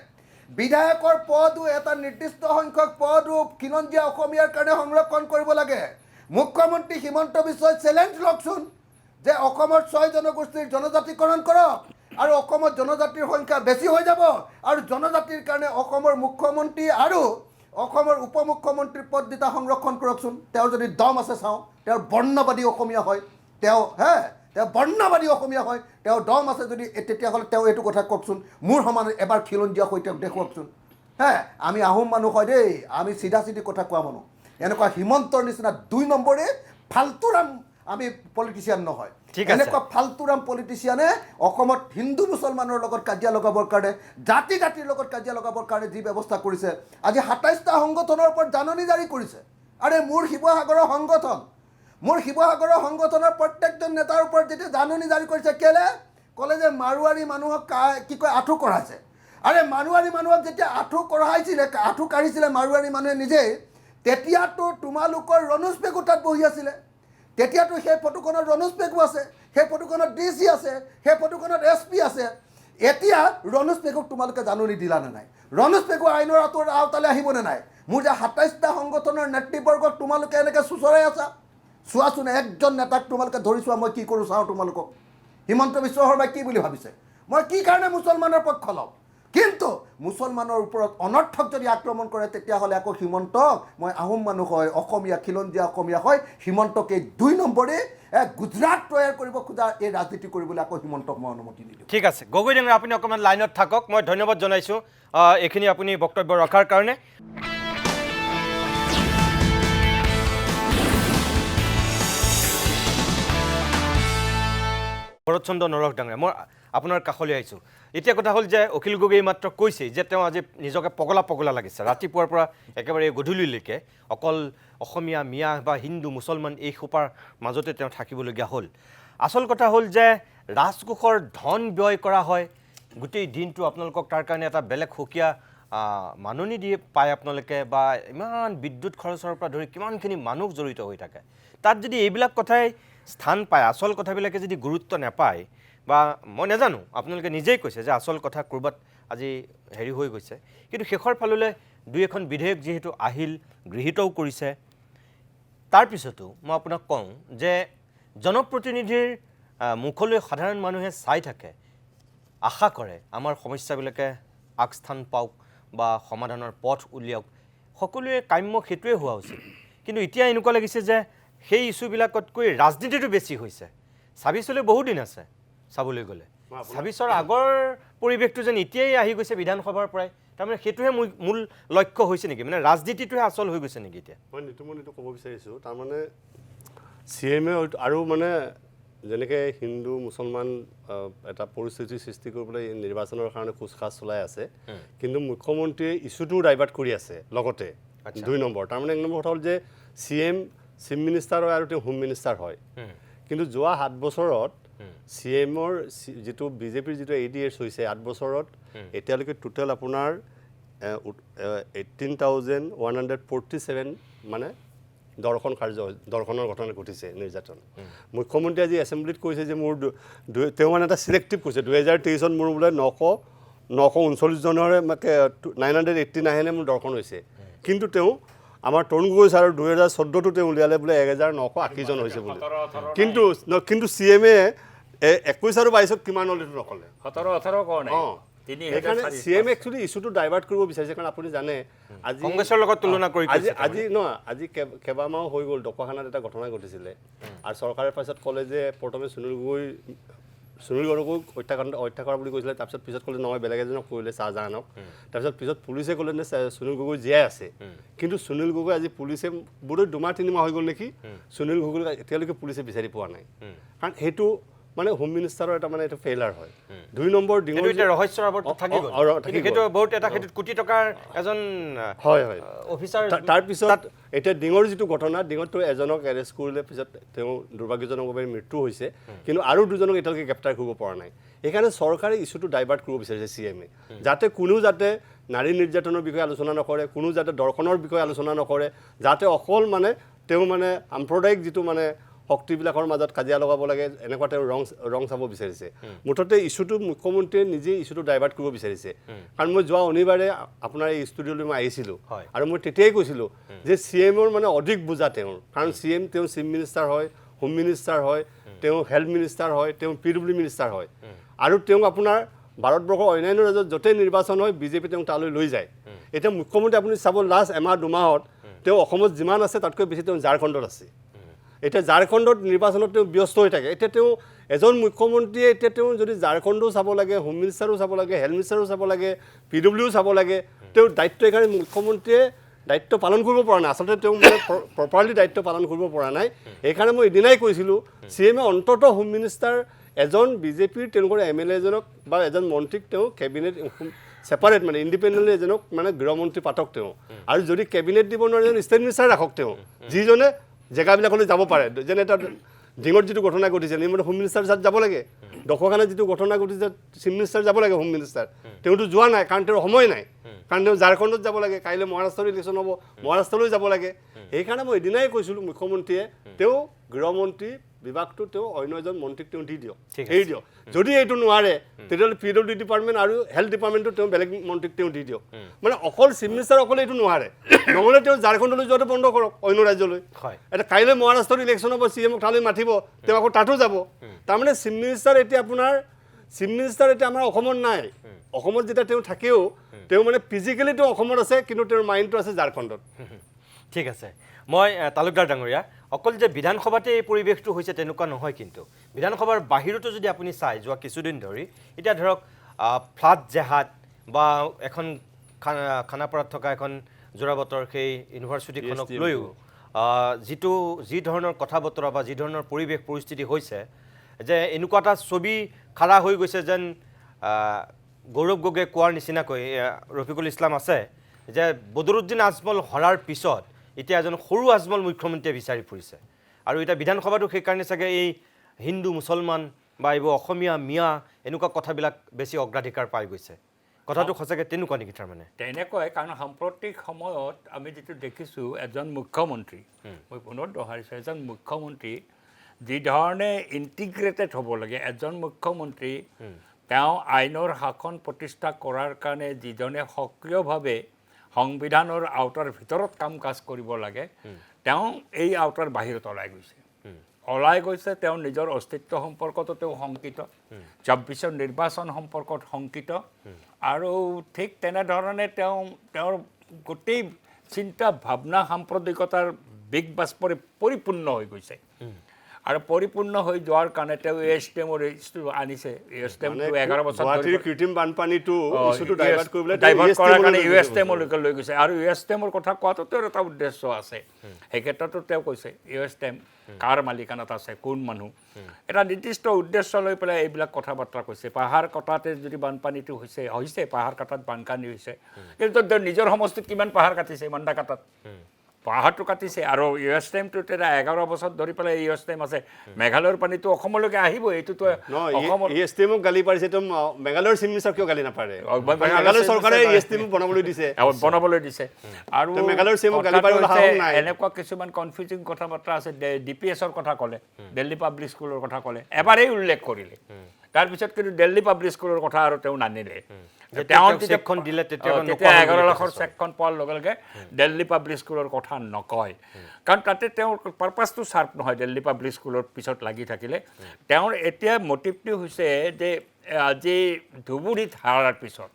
বিধায়কৰ পদো এটা নিৰ্দিষ্ট সংখ্যক পদো খিলঞ্জীয়া অসমীয়াৰ কাৰণে সংৰক্ষণ কৰিব লাগে। মুখ্যমন্ত্ৰী হিমন্ত বিশ্বই চেলেঞ্জ লওকচোন যে অসমৰ 6 জনগোষ্ঠীৰ জনজাতিকৰণ কৰক, আৰু অসমত জনজাতিৰ সংখ্যা বেছি হৈ যাব, আৰু জনজাতিৰ কাৰণে অসমৰ মুখ্যমন্ত্ৰী আৰু অসমৰ উপ মুখ্যমন্ত্ৰীৰ পদ দুটা সংৰক্ষণ কৰকচোন। তেওঁৰ যদি দম আছে চাওঁ, তেওঁৰ বৰ্ণবাদী অসমীয়া হয়, তেওঁ তেওঁ বৰ্ণবাদী অসমীয়া হয়, তেওঁ দম আছে যদি তেতিয়াহ'লে তেওঁ এইটো কথা কওকচোন, মোৰ সমানে এবাৰ খিলঞ্জীয়া হৈ তেওঁক দেখুৱাওকচোন। হে, আমি আহোম মানুহ হয় দেই, আমি চিধা চিধি কথা কোৱা মানুহ। এনেকুৱা হিমন্তৰ নিচিনা 2 নম্বৰে ফাল্টুৰাম আমি পলিটিচিয়ান নহয়। ঠিক আছে। এনেকুৱা ফাল্টুৰাম পলিটিচিয়ানে অসমত হিন্দু মুছলমানৰ লগত কাজিয়া লগাবৰ কাৰণে, জাতি জাতিৰ লগত কাজিয়া লগাবৰ কাৰণে যি ব্যৱস্থা কৰিছে, আজি 27টা সংগঠনৰ ওপৰত জাননী জাৰি কৰিছে। আৰে মোৰ শিৱসাগৰৰ সংগঠনৰ প্ৰত্যেকজন নেতাৰ ওপৰত যেতিয়া জাননী জাৰি কৰিছে, কেলে ক'লে যে মাৰোৱাৰী মানুহক কি কয় আঁঠু কঢ়াইছে। আৰে মাৰোৱাৰী মানুহক যেতিয়া আঁঠু কাঢ়িছিলে মাৰোৱাৰী মানুহে নিজেই, তেতিয়াতো তোমালোকৰ ৰণোজ পেগু তাত বহি আছিলে। তেতিয়াতো সেই ফটোখনত ৰণোজ পেগু আছে, সেই ফটোখনত DC আছে, সেই ফটোখনত SP আছে। এতিয়া ৰণোজ পেগুক তোমালোকে জাননী দিলা নে নাই? ৰণোজ পেগু আইনৰ আওতালৈ আহিবনে নাই? মোৰ যে 27টা সংগঠনৰ নেতৃবৰ্গক তোমালোকে এনেকৈ চুচৰাই আছা। চোৱাচোন, একজন নেতাক তোমালোকে ধৰি চোৱা, মই কি কৰোঁ চাওঁ তোমালোকক। হিমন্ত বিশ্ব শৰ্মাই কি বুলি ভাবিছে? মই কি কাৰণে মুছলমানৰ পক্ষ লওঁ? কিন্তু মুছলমানৰ ওপৰত অনৰ্থক যদি আক্ৰমণ কৰে, তেতিয়াহ'লে আকৌ হিমন্তক মই আহোম মানুহ হয়, অসমীয়া খিলঞ্জীয়া অসমীয়া হয়, হিমন্তক এই 2 নম্বৰে গুজৰাট তৈয়াৰ কৰিব খোজা এই ৰাজনীতি কৰিবলৈ আকৌ হিমন্তক মই অনুমতি নিদিওঁ। ঠিক আছে, গগৈ ডাঙৰীয়া, আপুনি অকণমান লাইনত থাকক। মই ধন্যবাদ জনাইছোঁ এইখিনি আপুনি বক্তব্য ৰখাৰ কাৰণে। ভৰতচন্দ্ৰ নৰহ ডাঙৰীয়া, মই আপোনাৰ কাষলৈ আহিছোঁ। এতিয়া কথা হ'ল যে অখিল গগৈয়ে মাত্ৰ কৈছেই যে তেওঁ আজি নিজকে পগলা লাগিছে। ৰাতিপুৱাৰ পৰা একেবাৰে গধূলিলৈকে অকল অসমীয়া, মিয়া বা হিন্দু মুছলমান এই সোপাৰ মাজতে তেওঁ থাকিবলগীয়া হ'ল। আচল কথা হ'ল যে ৰাজকোষৰ ধন ব্যয় কৰা হয়, গোটেই দিনটো আপোনালোকক তাৰ কাৰণে এটা বেলেগ সুকীয়া মাননি দিয়ে পায় আপোনালোকে, বা ইমান বিদ্যুৎ খৰচৰ পৰা ধৰি কিমানখিনি মানুহ জড়িত হৈ থাকে। তাত যদি এইবিলাক কথাই স্থান পায়, আচল কথাবিলাকে যদি গুৰুত্ব নাপায়, বা মই নাজানো, আপোনালোকে নিজেই কৈছে যে আচল কথা ক'ৰবাত আজি হেৰি হৈ গৈছে, কিন্তু শেষৰ ফাললৈ 2-এখন বিধেয়ক যিহেতু আহিল, গৃহীতও কৰিছে, তাৰপিছতো মই আপোনাক কওঁ যে জনপ্ৰতিনিধিৰ মুখলৈ সাধাৰণ মানুহে চাই থাকে, আশা কৰে আমাৰ সমস্যাবিলাকে আগস্থান পাওক বা সমাধানৰ পথ উলিয়াওক। সকলোৱে কাম্য সেইটোৱে হোৱা উচিত। কিন্তু এতিয়া এনেকুৱা লাগিছে যে সেই ইছ্যুবিলাকতকৈ ৰাজনীতিটো বেছি হৈছে। 26লৈ বহু দিন আছে চাবলৈ গ'লে। 26ৰ আগৰ পৰিৱেশটো যেন এতিয়াই আহি গৈছে বিধানসভাৰ পৰাই। তাৰমানে সেইটোহে মূল লক্ষ্য হৈছে নেকি? মানে ৰাজনীতিটোহে আচল হৈ গৈছে নেকি এতিয়া? মই নিতুমণিটো ক'ব বিচাৰিছোঁ, তাৰমানে CMA আৰু মানে যেনেকৈ হিন্দু মুছলমান এটা পৰিস্থিতিৰ সৃষ্টি কৰিবলৈ নিৰ্বাচনৰ কাৰণে খোজখাজ চলাই আছে, কিন্তু মুখ্যমন্ত্ৰীয়ে ইছ্যুটোও ডাইভাৰ্ট কৰি আছে লগতে। 2 নম্বৰ, তাৰমানে 1 নম্বৰ কথা হ'ল যে CM চিফ মিনিষ্টাৰ হয় আৰু তেওঁ হোম মিনিষ্টাৰ হয়। কিন্তু যোৱা 7 বছৰত CMৰ যিটো বিজেপিৰ যিটো ADS হৈছে 8 বছৰত, এতিয়ালৈকে টোটেল আপোনাৰ 18,147 মানে দৰ্শনৰ ঘটনা ঘটিছে নিৰ্যাতন। মুখ্যমন্ত্ৰী আজি এছেম্বলিত কৈছে যে মোৰ তেওঁ মানে এটা চিলেক্টিভ কৈছে, 2023ত মোৰ বোলে 939 জনৰে 989 মোৰ দৰ্শন হৈছে। কিন্তু তেওঁ আমাৰ তৰুণ গগৈ ছাৰৰ 2014টো তেওঁ উলিয়ালে বোলে 1980 জন হৈছে বোলে। কিন্তু CMA 21 আৰু 22ত কিমান হ'ল এইটো নক'লে। 17-18 কাৰণে সেইকাৰণে CMA একচুৱেলি ইছ্যুটো ডাইভাৰ্ট কৰিব বিচাৰিছে। কাৰণ আপুনি জানে আজি কংগ্ৰেছৰ লগত তুলনা কৰি আজি কেইবামাহ হৈ গ'ল ঢকুৱাখানাত এটা ঘটনা ঘটিছিলে, আৰু চৰকাৰে পাছত ক'লে যে প্ৰথমে সুনীল গগৈক হত্যা কৰা বুলি কৈছিলে, তাৰপিছত পিছত ক'লে নহয় বেলেগ এজনক কৰিলে, শ্বাহজাহানক। তাৰপিছত পুলিচে ক'লে নে সুনীল গগৈ জীয়াই আছে। কিন্তু সুনীল গগৈ আজি পুলিচে বোধহয় 2-3 মাহ হৈ গ'ল নেকি, সুনীল গগৈক এতিয়ালৈকে পুলিচে বিচাৰি পোৱা নাই। কাৰণ সেইটো মানে হোম মিনিষ্টাৰৰ এটা মানে এইটো ফেইলাৰ হয়। 2 নম্বৰ ডিঙৰ ৰহস্যৰ আৱৰ্তত থাকি গ'ল, কিন্তু বহুত এটা সেইটোত কোটি টকাৰ এজন অফিচাৰ। তাৰপিছত এতিয়া ডিঙৰ যিটো ঘটনা, ডিঙতটো এজনক এৰেষ্ট কৰিলে, পিছত তেওঁ দুৰ্ভাগ্যজনকভাৱে মৃত্যু হৈছে, কিন্তু আৰু 2জনক এতিয়ালৈকে গ্ৰেপ্তাৰ কৰিব পৰা নাই। সেইকাৰণে চৰকাৰে ইছ্যুটো ডাইভাৰ্ট কৰিব বিচাৰিছে CMA, যাতে কোনো নাৰী নিৰ্যাতনৰ বিষয়ে আলোচনা নকৰে, কোনো যাতে দৰ্শনৰ বিষয়ে আলোচনা নকৰে, যাতে অকল মানে তেওঁ মানে সাম্প্ৰদায়িক যিটো মানে শক্তিবিলাকৰ মাজত কাজিয়া লগাব লাগে, এনেকুৱা তেওঁ ৰং চাব বিচাৰিছে। মুঠতে ইছ্যুটো মুখ্যমন্ত্ৰীয়ে নিজেই ইছ্যুটো ডাইভাৰ্ট কৰিব বিচাৰিছে। কাৰণ মই যোৱা শনিবাৰে আপোনাৰ এই ষ্টুডিঅ'লৈ মই আহিছিলোঁ, আৰু মই তেতিয়াই কৈছিলোঁ যে CMৰ মানে অধিক বুজা তেওঁৰ। কাৰণ CM তেওঁ চিফ মিনিষ্টাৰ হয়, হোম মিনিষ্টাৰ হয়, তেওঁ হেল্থ মিনিষ্টাৰ হয়, তেওঁ PW মিনিষ্টাৰ হয়, আৰু তেওঁ আপোনাৰ ভাৰতবৰ্ষৰ অন্যান্য ৰাজ্যত য'তেই নিৰ্বাচন হয় বিজেপি তেওঁক তালৈ লৈ যায়। এতিয়া মুখ্যমন্ত্ৰী আপুনি চাব লাষ্ট 1-2 মাহত তেওঁ অসমত যিমান আছে তাতকৈ বেছি তেওঁ ঝাৰখণ্ডত আছে। এতিয়া ঝাৰখণ্ডত নিৰ্বাচনত তেওঁ ব্যস্ত হৈ থাকে এতিয়া তেওঁ এজন মুখ্যমন্ত্ৰীয়ে এতিয়া তেওঁ যদি ঝাৰখণ্ডো চাব লাগে হোম মিনিষ্টাৰো চাব লাগে হেল্থ মিনিষ্টাৰো চাব লাগে PWও চাব লাগে তেওঁৰ দায়িত্ব এইকাৰণে মুখ্যমন্ত্ৰীয়ে দায়িত্ব পালন কৰিব পৰা নাই আচলতে তেওঁ মানে প্ৰপাৰলি দায়িত্ব পালন কৰিব পৰা নাই সেইকাৰণে মই এদিনাই কৈছিলোঁ CMে অন্ততঃ হোম মিনিষ্টাৰ এজন বিজেপিৰ তেওঁলোকৰ MLA এজনক বা এজন মন্ত্ৰীক তেওঁ কেবিনেট ছেপাৰেট মানে ইণ্ডিপেণ্ডেণ্টলি এজনক মানে গৃহমন্ত্ৰী পাতক তেওঁ আৰু যদি কেবিনেট দিব নোৱাৰে এজন ষ্টেট মিনিষ্টাৰ ৰাখক তেওঁ যিজনে জেগাবিলাকলৈ যাব পাৰে যেনে এটা ডিঙত যিটো ঘটনা ঘটিছে নিৰ্মল হোম মিনিষ্টাৰ তাত যাব লাগে দখখানাত যিটো ঘটনা ঘটিছে চিফ মিনিষ্টাৰ যাব লাগে হোম মিনিষ্টাৰ তেওঁতো যোৱা নাই কাৰণ তেওঁৰ সময় নাই কাৰণ তেওঁ ঝাৰখণ্ডত যাব লাগে কাইলৈ মহাৰাষ্ট্ৰৰ ইলেকশ্যন হ'ব মহাৰাষ্ট্ৰলৈ যাব লাগে সেইকাৰণে মই এদিনাই কৈছিলোঁ মুখ্যমন্ত্ৰীয়ে তেওঁ গৃহমন্ত্ৰী বিভাগটো তেওঁ অন্য এজন মন্ত্ৰীক তেওঁ দি দিয়ক এৰি দিয়ক যদি এইটো নোৱাৰে তেতিয়াহ'লে PWD ডিপাৰ্টমেণ্ট আৰু হেল্থ ডিপাৰ্টমেণ্টটো তেওঁ বেলেগ মন্ত্ৰীক তেওঁ দি দিয়ক মানে অকল চিফ মিনিষ্টাৰ অকলে এইটো নোৱাৰে নহ'লে তেওঁ ঝাৰখণ্ডলৈ যোৱাটো বন্ধ কৰক অন্য ৰাজ্যলৈ এতিয়া কাইলৈ মহাৰাষ্ট্ৰৰ ইলেকশ্যন হ'ব CMক তালৈ মাতিব তেওঁ আকৌ তাতো যাব তাৰমানে চিফ মিনিষ্টাৰ এতিয়া আমাৰ অসমত নাই অসমত যেতিয়া তেওঁ থাকেও তেওঁ মানে ফিজিকেলি তেওঁ অসমত আছে কিন্তু তেওঁৰ মাইণ্ডটো আছে ঝাৰখণ্ডত ঠিক আছে মই তালুকদাৰ ডাঙৰীয়া অকল যে বিধানসভাতে এই পৰিৱেশটো হৈছে তেনেকুৱা নহয় কিন্তু বিধানসভাৰ বাহিৰতো যদি আপুনি চাই যোৱা কিছুদিন ধৰি এতিয়া ধৰক ফ্লাড জেহাদ বা এখন খানাপাৰাত থকা এখন যোৰাবাটৰ সেই ইউনিভাৰ্চিটিখনক লৈও যি ধৰণৰ কথা বতৰা বা যি ধৰণৰ পৰিৱেশ পৰিস্থিতি হৈছে যে এনেকুৱা এটা ছবি খাৰা হৈ গৈছে যেন গৌৰৱ গগৈয়ে কোৱাৰ নিচিনাকৈ ৰফিকুল ইছলাম আছে যে বদৰুদ্দিন আজমল হৰাৰ পিছত এতিয়া এজন সৰু আজমল মুখ্যমন্ত্ৰীয়ে বিচাৰি ফুৰিছে আৰু এতিয়া বিধানসভাটো সেইকাৰণে চাগে এই হিন্দু মুছলমান বা এইবোৰ অসমীয়া মিয়া এনেকুৱা কথাবিলাক বেছি অগ্ৰাধিকাৰ পাই গৈছে কথাটো সঁচাকৈ তেনেকুৱা নেকি তাৰমানে তেনেকুৱাই কাৰণ সাম্প্ৰতিক সময়ত আমি যিটো দেখিছোঁ এজন মুখ্যমন্ত্ৰী মই পুনৰ দোহাৰিছোঁ এজন মুখ্যমন্ত্ৰী যিধৰণে ইণ্টিগ্ৰেটেড হ'ব লাগে এজন মুখ্যমন্ত্ৰী তেওঁ আইনৰ শাসন প্ৰতিষ্ঠা কৰাৰ কাৰণে যিজনে সক্ৰিয়ভাৱে সংবিধানৰ আওতাৰ ভিতৰত কাম কাজ কৰিব লাগে তেওঁ এই আওতাৰ বাহিৰত ওলাই গৈছে তেওঁ নিজৰ অস্তিত্ব সম্পৰ্কতো তেওঁ শংকিত ২৪ৰ নিৰ্বাচন সম্পৰ্কত শংকিত আৰু ঠিক তেনেধৰণে তেওঁৰ গোটেই চিন্তা ভাৱনা সাম্প্ৰদায়িকতাৰ বিগ বাষ্পৰে পৰিপূৰ্ণ হৈ গৈছে আৰু পৰিপূৰ্ণ হৈ যোৱাৰ কাৰণে তেওঁ ASTMৰ ইছ্যু আনিছে ASTMটো 11 বছৰ ধৰি কৃত্ৰিম বানপানীটো ইছ্যুটো ডাইভাৰ্ট কৰিবলৈ ডাইভাৰ্ট কৰাৰ কাৰণে ASTMলৈকে লৈ গৈছে আৰু ASTMৰ কথা কোৱাটো তেওঁৰ এটা উদ্দেশ্য আছে সেই ক্ষেত্ৰতো তেওঁ কৈছে ASTM কাৰ মালিকানাত আছে কোন মানুহ এটা নিৰ্দিষ্ট উদ্দেশ্য লৈ পেলাই এইবিলাক কথা বাৰ্তা কৈছে পাহাৰ কটাতে যদি বানপানীটো হৈছে পাহাৰ কটাত বানপানী হৈছে কিন্তু তেওঁ নিজৰ সমষ্টিত কিমান পাহাৰ কাটিছে মাণ্ডা কাটাত পাহাৰটো কাটিছে আৰু ASTMটো তেতিয়া 11 বছৰ ধৰি পেলাই ASTM আছে মেঘালয়ৰ পানীটো অসমলৈকে আহিব এইটোতো ASTMক গালি পাৰিছে তো মেঘালয়ৰ চিফ মিনিষ্টাৰ কিয় গালি নাপাৰে মেঘালয় চৰকাৰে ASTM বনাবলৈ দিছে আৰু মেঘালয়ৰ চিএমক গালি পাৰিবলৈ সাহস নাই এনেকুৱা কিছুমান কনফিউজিং কথা বাৰ্তা আছে DPSৰ কথা ক'লে দিল্লী পাব্লিক স্কুলৰ কথা ক'লে এবাৰেই উল্লেখ কৰিলে তাৰপিছত কিন্তু দিল্লী পাব্লিক স্কুলৰ কথা আৰু তেওঁ নানিলে তেওঁ চেকখন দিলে তেতিয়া 11 লাখৰ চেকখন পোৱাৰ লগে লগে দিল্লী পাব্লিক স্কুলৰ কথা নকয় কাৰণ তাতে তেওঁৰ পাৰপাছটো চাৰ্প নহয় দিল্লী পাব্লিক স্কুলৰ পিছত লাগি থাকিলে তেওঁৰ এতিয়া মটিভটো হৈছে যে আজি ধুবুৰীত হাৰাৰ পিছত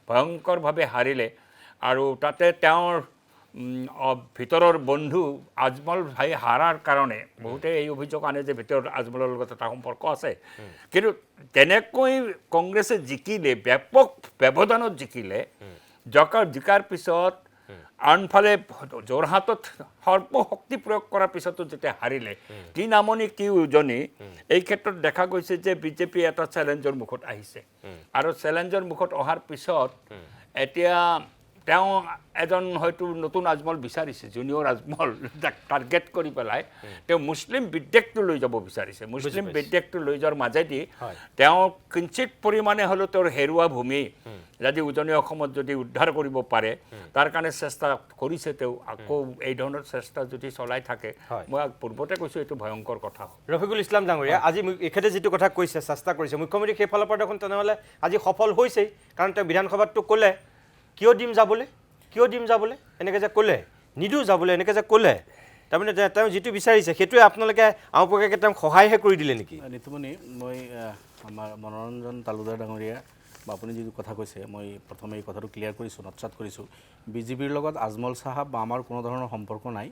ভয়ংকৰভাৱে হাৰিলে আৰু তাতে তেওঁৰ ভিতৰৰ বন্ধু আজমল ভাই হাৰাৰ কাৰণে বহুতে এই অভিযোগ আনে যে ভিতৰত আজমলৰ লগত এটা সম্পৰ্ক আছে কিন্তু তেনেকৈ কংগ্ৰেছে জিকিলে ব্যাপক ব্যৱধানত জিকিলে জিকাৰ পিছত আনফালে যোৰহাটত সৰ্বশক্তি প্ৰয়োগ কৰাৰ পিছতো যেতিয়া হাৰিলে কি নামনি কি উজনি এই ক্ষেত্ৰত দেখা গৈছে যে বিজেপি এটা চেলেঞ্জৰ মুখত আহিছে আৰু চেলেঞ্জৰ মুখত অহাৰ পিছত এতিয়া তেওঁ এজন হয়তো নতুন আজমল বিচাৰিছে জুনিয়ৰ আজমল টাৰ্গেট কৰি পেলাই তেওঁ মুছলিম বিদ্বেষটো লৈ যাব বিচাৰিছে মুছলিম বিদ্বেষটো লৈ যোৱাৰ মাজেদি তেওঁ কিঞ্চিত পৰিমাণে হ'লেও তেওঁৰ হেৰুৱা ভূমি যদি উজনি অসমত যদি উদ্ধাৰ কৰিব পাৰে তাৰ কাৰণে চেষ্টা কৰিছে তেওঁ আকৌ এই ধৰণৰ চেষ্টা যদি চলাই থাকে মই পূৰ্বতে কৈছোঁ এইটো ভয়ংকৰ কথা ৰফিকুল ইছলাম ডাঙৰীয়া আজি এখেতে যিটো কথা কৈছে চেষ্টা কৰিছে মুখ্যমন্ত্ৰী সেইফালৰ পৰা দেখোন তেনেহ'লে আজি সফল হৈছেই কাৰণ তেওঁ বিধানসভাতটো ক'লে কিয় দিম যাবলৈ এনেকৈ যে ক'লে নিদিওঁ যাবলৈ এনেকৈ যে ক'লে তাৰমানে তেওঁ যিটো বিচাৰিছে সেইটোৱে আপোনালোকে আওপকাকৈ তেওঁক সহায়হে কৰি দিলে নেকি নিতুমণি মই আমাৰ মনোৰঞ্জন তালুকদাৰ ডাঙৰীয়া বা আপুনি যিটো কথা কৈছে মই প্ৰথমে এই কথাটো ক্লিয়াৰ কৰিছোঁ নৎসাত কৰিছোঁ বিজেপিৰ লগত আজমল চাহাব বা আমাৰ কোনো ধৰণৰ সম্পৰ্ক নাই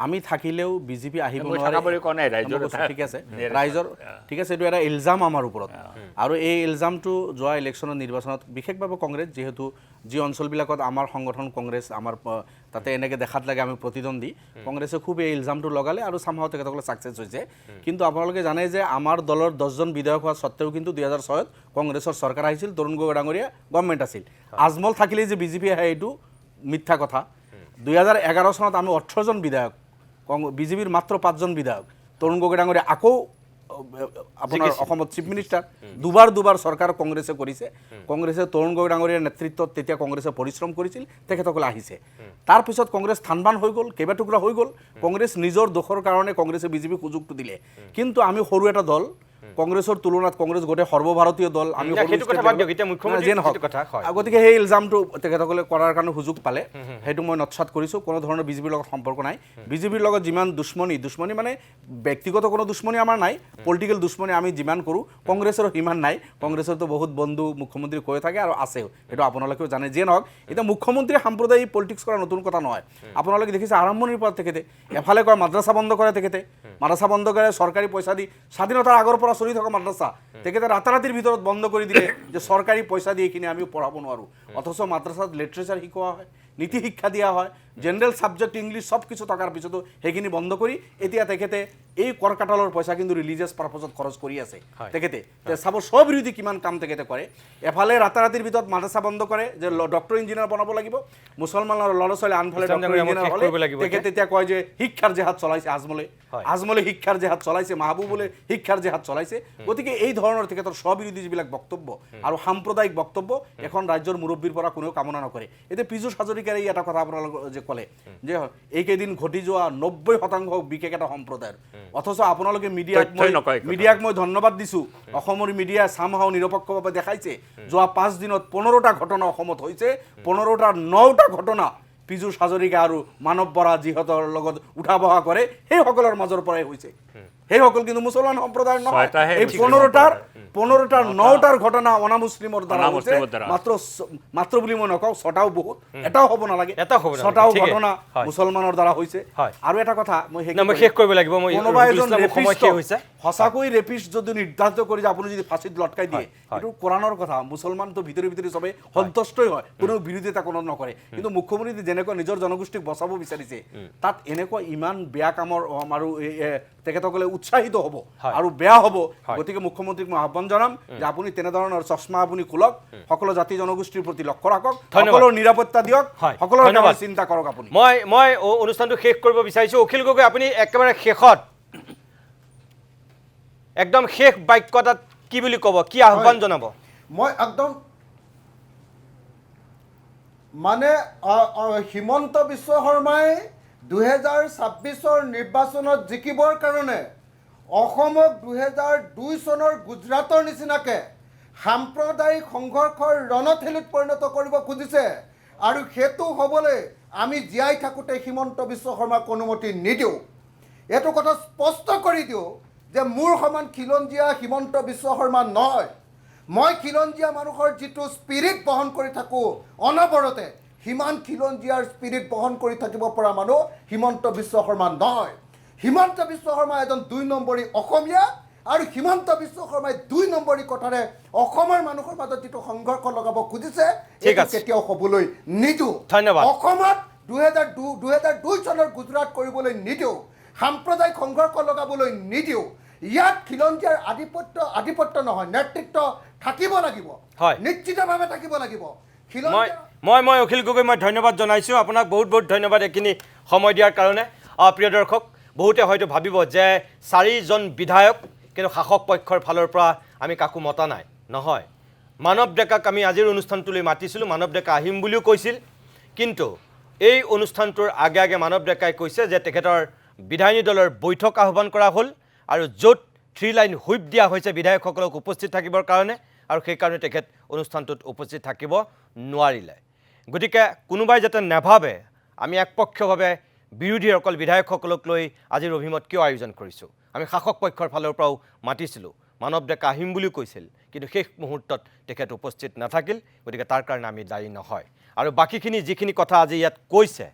আমি থাকিলেও বিজেপি আহিব মই নোৱাৰে থাকা বুলি কোৱা নাই, ৰাইজৰ মই কৈছোঁ, এটা ঠিক আছে ৰাইজৰ ঠিক আছে এইটো এটা ইলজাম আমাৰ ওপৰত আৰু এই ইলজামটো যোৱা ইলেকশ্যনৰ নিৰ্বাচনত বিশেষভাৱে কংগ্ৰেছ যিহেতু যি অঞ্চলবিলাকত আমাৰ সংগঠন কংগ্ৰেছ আমাৰ তাতে এনেকৈ দেখাত লাগে আমি প্ৰতিদ্বন্দ্বী কংগ্ৰেছে খুব এই ইলজামটো লগালে আৰু চামহাও তেখেতসকলে ছাকচেছ হৈছে কিন্তু আপোনালোকে জানে যে আমাৰ দলৰ 10জন বিধায়ক হোৱা স্বত্তেও কিন্তু 2006ত কংগ্ৰেছৰ চৰকাৰ আহিছিল তৰুণ গগৈ ডাঙৰীয়া গভৰ্ণমেণ্ট আছিল আজমল থাকিলেই যে বিজেপি আহে এইটো মিথ্যা কথা 2011 চনত আমি 18জন বিধায়ক বিজেপিৰ মাত্ৰ 5জন বিধায়ক তৰুণ গগৈ ডাঙৰীয়া আকৌ আপোনাৰ অসমত চিফ মিনিষ্টাৰ দুবাৰ চৰকাৰ কংগ্ৰেছে কৰিছে কংগ্ৰেছে তৰুণ গগৈ ডাঙৰীয়াৰ নেতৃত্বত তেতিয়া কংগ্ৰেছে পৰিশ্ৰম কৰিছিল তেখেতসকলে আহিছে তাৰপিছত কংগ্ৰেছ থানবান হৈ গ'ল কেইবাটুকুৰা হৈ গ'ল কংগ্ৰেছ নিজৰ দোষৰ কাৰণে কংগ্ৰেছে বিজেপিক সুযোগটো দিলে কিন্তু আমি সৰু এটা দল কংগ্ৰেছৰ তুলনাত কংগ্ৰেছ গোটেই সৰ্বভাৰতীয় দল আমি গতিকে সেই ইলজামটো তেখেতসকলে কৰাৰ কাৰণে সুযোগ পালে সেইটো মই নৎসাত কৰিছোঁ কোনো ধৰণৰ বিজেপিৰ লগত সম্পৰ্ক নাই বিজেপিৰ লগত যিমান দুশ্মনী মানে ব্যক্তিগত কোনো দুশ্মনী আমাৰ নাই পলিটিকেল দুশ্মনী আমি যিমান কৰোঁ কংগ্ৰেছৰ সিমান নাই কংগ্ৰেছৰতো বহুত বন্ধু মুখ্যমন্ত্ৰী কৈ থাকে আৰু আছেও সেইটো আপোনালোকেও জানে যিয়ে নহওক এতিয়া মুখ্যমন্ত্ৰীয়ে সাম্প্ৰদায়িক পলিটিক্স কৰা নতুন কথা নহয় আপোনালোকে দেখিছে আৰম্ভণিৰ পৰা তেখেতে এফালে কয় মাদ্ৰাছা বন্ধ কৰে তেখেতে মাদ্ৰাছা বন্ধ কৰে চৰকাৰী পইচা দি স্বাধীনতাৰ আগৰ পৰা চলি থকা মাদ্ৰাছা তেখেতে ৰাতাৰাতিৰ ভিতৰত বন্ধ কৰি দিলে যে চৰকাৰী পইচা দি এইখিনি আমি পঢ়াব নোৱাৰোঁ অথচ মাদ্ৰাছাত লিটাৰেচাৰ শিকোৱা হয় নীতি শিক্ষা দিয়া হয় জেনেৰেল ছাবজেক্ট ইংলিছ সব কিছু থকাৰ পিছতো সেইখিনি বন্ধ কৰি এতিয়া তেখেতে এই কৰ কাটালৰ পইচা কিন্তু ৰিলিজিয়াছ পাৰপজত খৰচ কৰি আছে তেখেতে চাব স্ববিৰোধী কিমান কাম তেখেতে কৰে এফালে ৰাতাৰাতিৰ ভিতৰত মাদ্ৰাছা বন্ধ কৰে যে ডক্টৰ ইঞ্জিনিয়াৰ বনাব লাগিব মুছলমানৰ ল'ৰা ছোৱালী আনফালে ডক্টৰ ইঞ্জিনিয়াৰ হ'লে তেখেতে তেতিয়া কয় যে শিক্ষাৰ জেহাদ চলাইছে আজমলে শিক্ষাৰ জেহাদ চলাইছে মাহবুবুলে শিক্ষাৰ জেহাদ চলাইছে গতিকে এই ধৰণৰ তেখেতৰ স্ববিৰোধী যিবিলাক বক্তব্য আৰু সাম্প্ৰদায়িক বক্তব্য এখন ৰাজ্যৰ মুৰব্বীৰ পৰা কোনেও কামনা নকৰে এতিয়া পীযুষ হাজৰিকাৰ এই এটা কথা আপোনালোক যে ক'লে যে এইকেইদিন ঘটি যোৱা 90% বিশেষ এটা সম্প্ৰদায়ৰ অথচ আপোনালোকে মিডিয়াক মই ধন্যবাদ দিছোঁ অসমৰ মিডিয়া চামহাও নিৰপেক্ষভাৱে দেখাইছে যোৱা 5 দিনত 15টা ঘটনা অসমত হৈছে 9টা ঘটনা পীযুষ হাজৰিকা আৰু মানৱ বৰা যিহঁতৰ লগত উঠা বহা কৰে সেইসকলৰ মাজৰ পৰাই হৈছে সেইসকল কিন্তু মুছলমান সম্প্ৰদায়ৰ নহয় এই 15টাৰ 9টাৰ ঘটনা অনামুছলিমৰ দ্বাৰা হৈছে মাত্ৰ বুলি মই নকওঁ 6টাও বহুত এটাও হ'ব নালাগে 6টাও ঘটনা মুছলমানৰ দ্বাৰা হৈছে আৰু এটা কথা মই শেষ কৰিব লাগিব কোনোবা এজন সঁচাকৈ ৰেপিষ্ট যদি নিৰ্ধাৰিত কৰি যে আপুনি যদি ফাঁচিত লটকাই দিয়ে এইটো কোৰাণৰ কথা মুছলমানটো ভিতৰি চবেই সন্তুষ্টই হয় কোনো বিৰোধিতা কোনো নকৰে কিন্তু মুখ্যমন্ত্ৰী যেনেকৈ নিজৰ জনগোষ্ঠীক বচাব বিচাৰিছে তাত এনেকুৱা ইমান বেয়া কামৰ আৰু তেখেতসকলে উৎসাহিত হ'ব আৰু বেয়া হ'ব গতিকে মুখ্যমন্ত্ৰীক মই আহ্বান জনাম যে আপুনি তেনেধৰণৰ চশমা আপুনি খোলক সকলো জাতি জনগোষ্ঠীৰ প্ৰতি লক্ষ্য ৰাখক সকলো নিৰাপত্তা দিয়ক সকলোৰ কাৰণে চিন্তা কৰক আপুনি মই অনুষ্ঠানটো শেষ কৰিব বিচাৰিছোঁ অখিল গগৈ আপুনি একেবাৰে শেষত একদম শেষ বাক্যটাত কি বুলি ক'ব কি আহ্বান জনাব মই একদম মানে হিমন্ত বিশ্ব শৰ্মাই 2026ৰ নিৰ্বাচনত জিকিবৰ কাৰণে অসমক 2002 চনৰ গুজৰাটৰ নিচিনাকৈ সাম্প্ৰদায়িক সংঘৰ্ষৰ ৰণথলীত পৰিণত কৰিব খুজিছে আৰু সেইটো হ'বলৈ আমি জীয়াই থাকোঁতে হিমন্ত বিশ্ব শৰ্মাক অনুমতি নিদিওঁ এইটো কথা স্পষ্ট কৰি দিওঁ যে মোৰ সমান খিলঞ্জীয়া হিমন্ত বিশ্ব শৰ্মা নহয় মই খিলঞ্জীয়া মানুহৰ যিটো স্পিৰিট বহন কৰি থাকোঁ অনবৰতে সিমান খিলঞ্জীয়াৰ স্পিৰিট বহন কৰি থাকিব পৰা মানুহ হিমন্ত বিশ্ব শৰ্মা নহয় হিমন্ত বিশ্ব শৰ্মা এজন 2 নম্বৰী অসমীয়া আৰু হিমন্ত বিশ্ব শৰ্মাই 2 নম্বৰী কথাৰে অসমৰ মানুহৰ মাজত যিটো সংঘৰ্ষ লগাব খুজিছে এইটো কেতিয়াও হ'বলৈ নিদিওঁ অসমত 2002 চনৰ গুজৰাট কৰিবলৈ নিদিওঁ সাম্প্ৰদায়িক সংঘৰ্ষ লগাবলৈ নিদিওঁ ইয়াত খিলঞ্জীয়াৰ আধিপত্য নহয় নেতৃত্ব থাকিব লাগিব নিশ্চিতভাৱে থাকিব লাগিব মই অখিল গগৈ মই ধন্যবাদ জনাইছোঁ আপোনাক বহুত ধন্যবাদ এইখিনি সময় দিয়াৰ কাৰণে প্ৰিয় দৰ্শক বহুতে হয়তো ভাবিব যে 4জন বিধায়ক কিন্তু শাসক পক্ষৰ ফালৰ পৰা আমি কাকো মতা নাই নহয় মানৱ ডেকাক আমি আজিৰ অনুষ্ঠানটোলৈ মাতিছিলোঁ মানৱ ডেকা আহিম বুলিও কৈছিল কিন্তু এই অনুষ্ঠানটোৰ আগে মানৱ ডেকাই কৈছে যে তেখেতৰ বিধায়িনী দলৰ বৈঠক আহ্বান কৰা হ'ল আৰু য'ত 3 লাইন হুইপ দিয়া হৈছে বিধায়কসকলক উপস্থিত থাকিবৰ কাৰণে আৰু সেই কাৰণে তেখেত অনুষ্ঠানটোত উপস্থিত থাকিব নোৱাৰিলে গতিকে কোনোবাই যাতে নেভাবে আমি একপক্ষভাৱে বিৰোধী অকল বিধায়কসকলক লৈ আজিৰ অভিমত কিয় আয়োজন কৰিছোঁ আমি শাসক পক্ষৰ ফালৰ পৰাও মাতিছিলোঁ মানৱ ডেকা আহিম বুলিও কৈছিল কিন্তু শেষ মুহূৰ্তত তেখেত উপস্থিত নাথাকিল গতিকে তাৰ কাৰণে আমি দায়ী নহয় আৰু বাকীখিনি যিখিনি কথা আজি ইয়াত কৈছে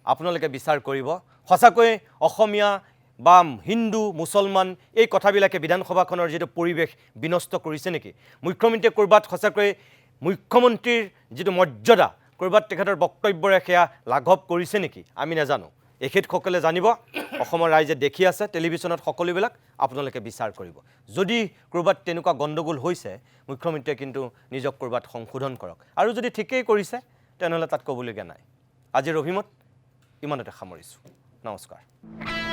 আপোনালোকে বিচাৰ কৰিব সঁচাকৈ অসমীয়া বা হিন্দু মুছলমান এই কথাবিলাকে বিধানসভাখনৰ যিটো পৰিৱেশ বিনষ্ট কৰিছে নেকি? মুখ্যমন্ত্ৰীয়ে ক'ৰবাত সঁচাকৈ মুখ্যমন্ত্ৰীৰ যিটো মৰ্যাদা ক'ৰবাত তেখেতৰ বক্তব্যৰে সেয়া লাঘৱ কৰিছে নেকি? আমি নাজানো। এখেতসকলে জানিব, অসমৰ ৰাইজে দেখি আছে টেলিভিশ্যনত সকলোবিলাক, আপোনালোকে বিচাৰ কৰিব। যদি ক'ৰবাত তেনেকুৱা গণ্ডগোল হৈছে, মুখ্যমন্ত্ৰীয়ে কিন্তু নিজক ক'ৰবাত সংশোধন কৰক, আৰু যদি ঠিকেই কৰিছে তেনেহ'লে তাত ক'বলগীয়া নাই। আজিৰ অভিমত ইমানতে সামৰিছোঁ। নমস্কাৰ।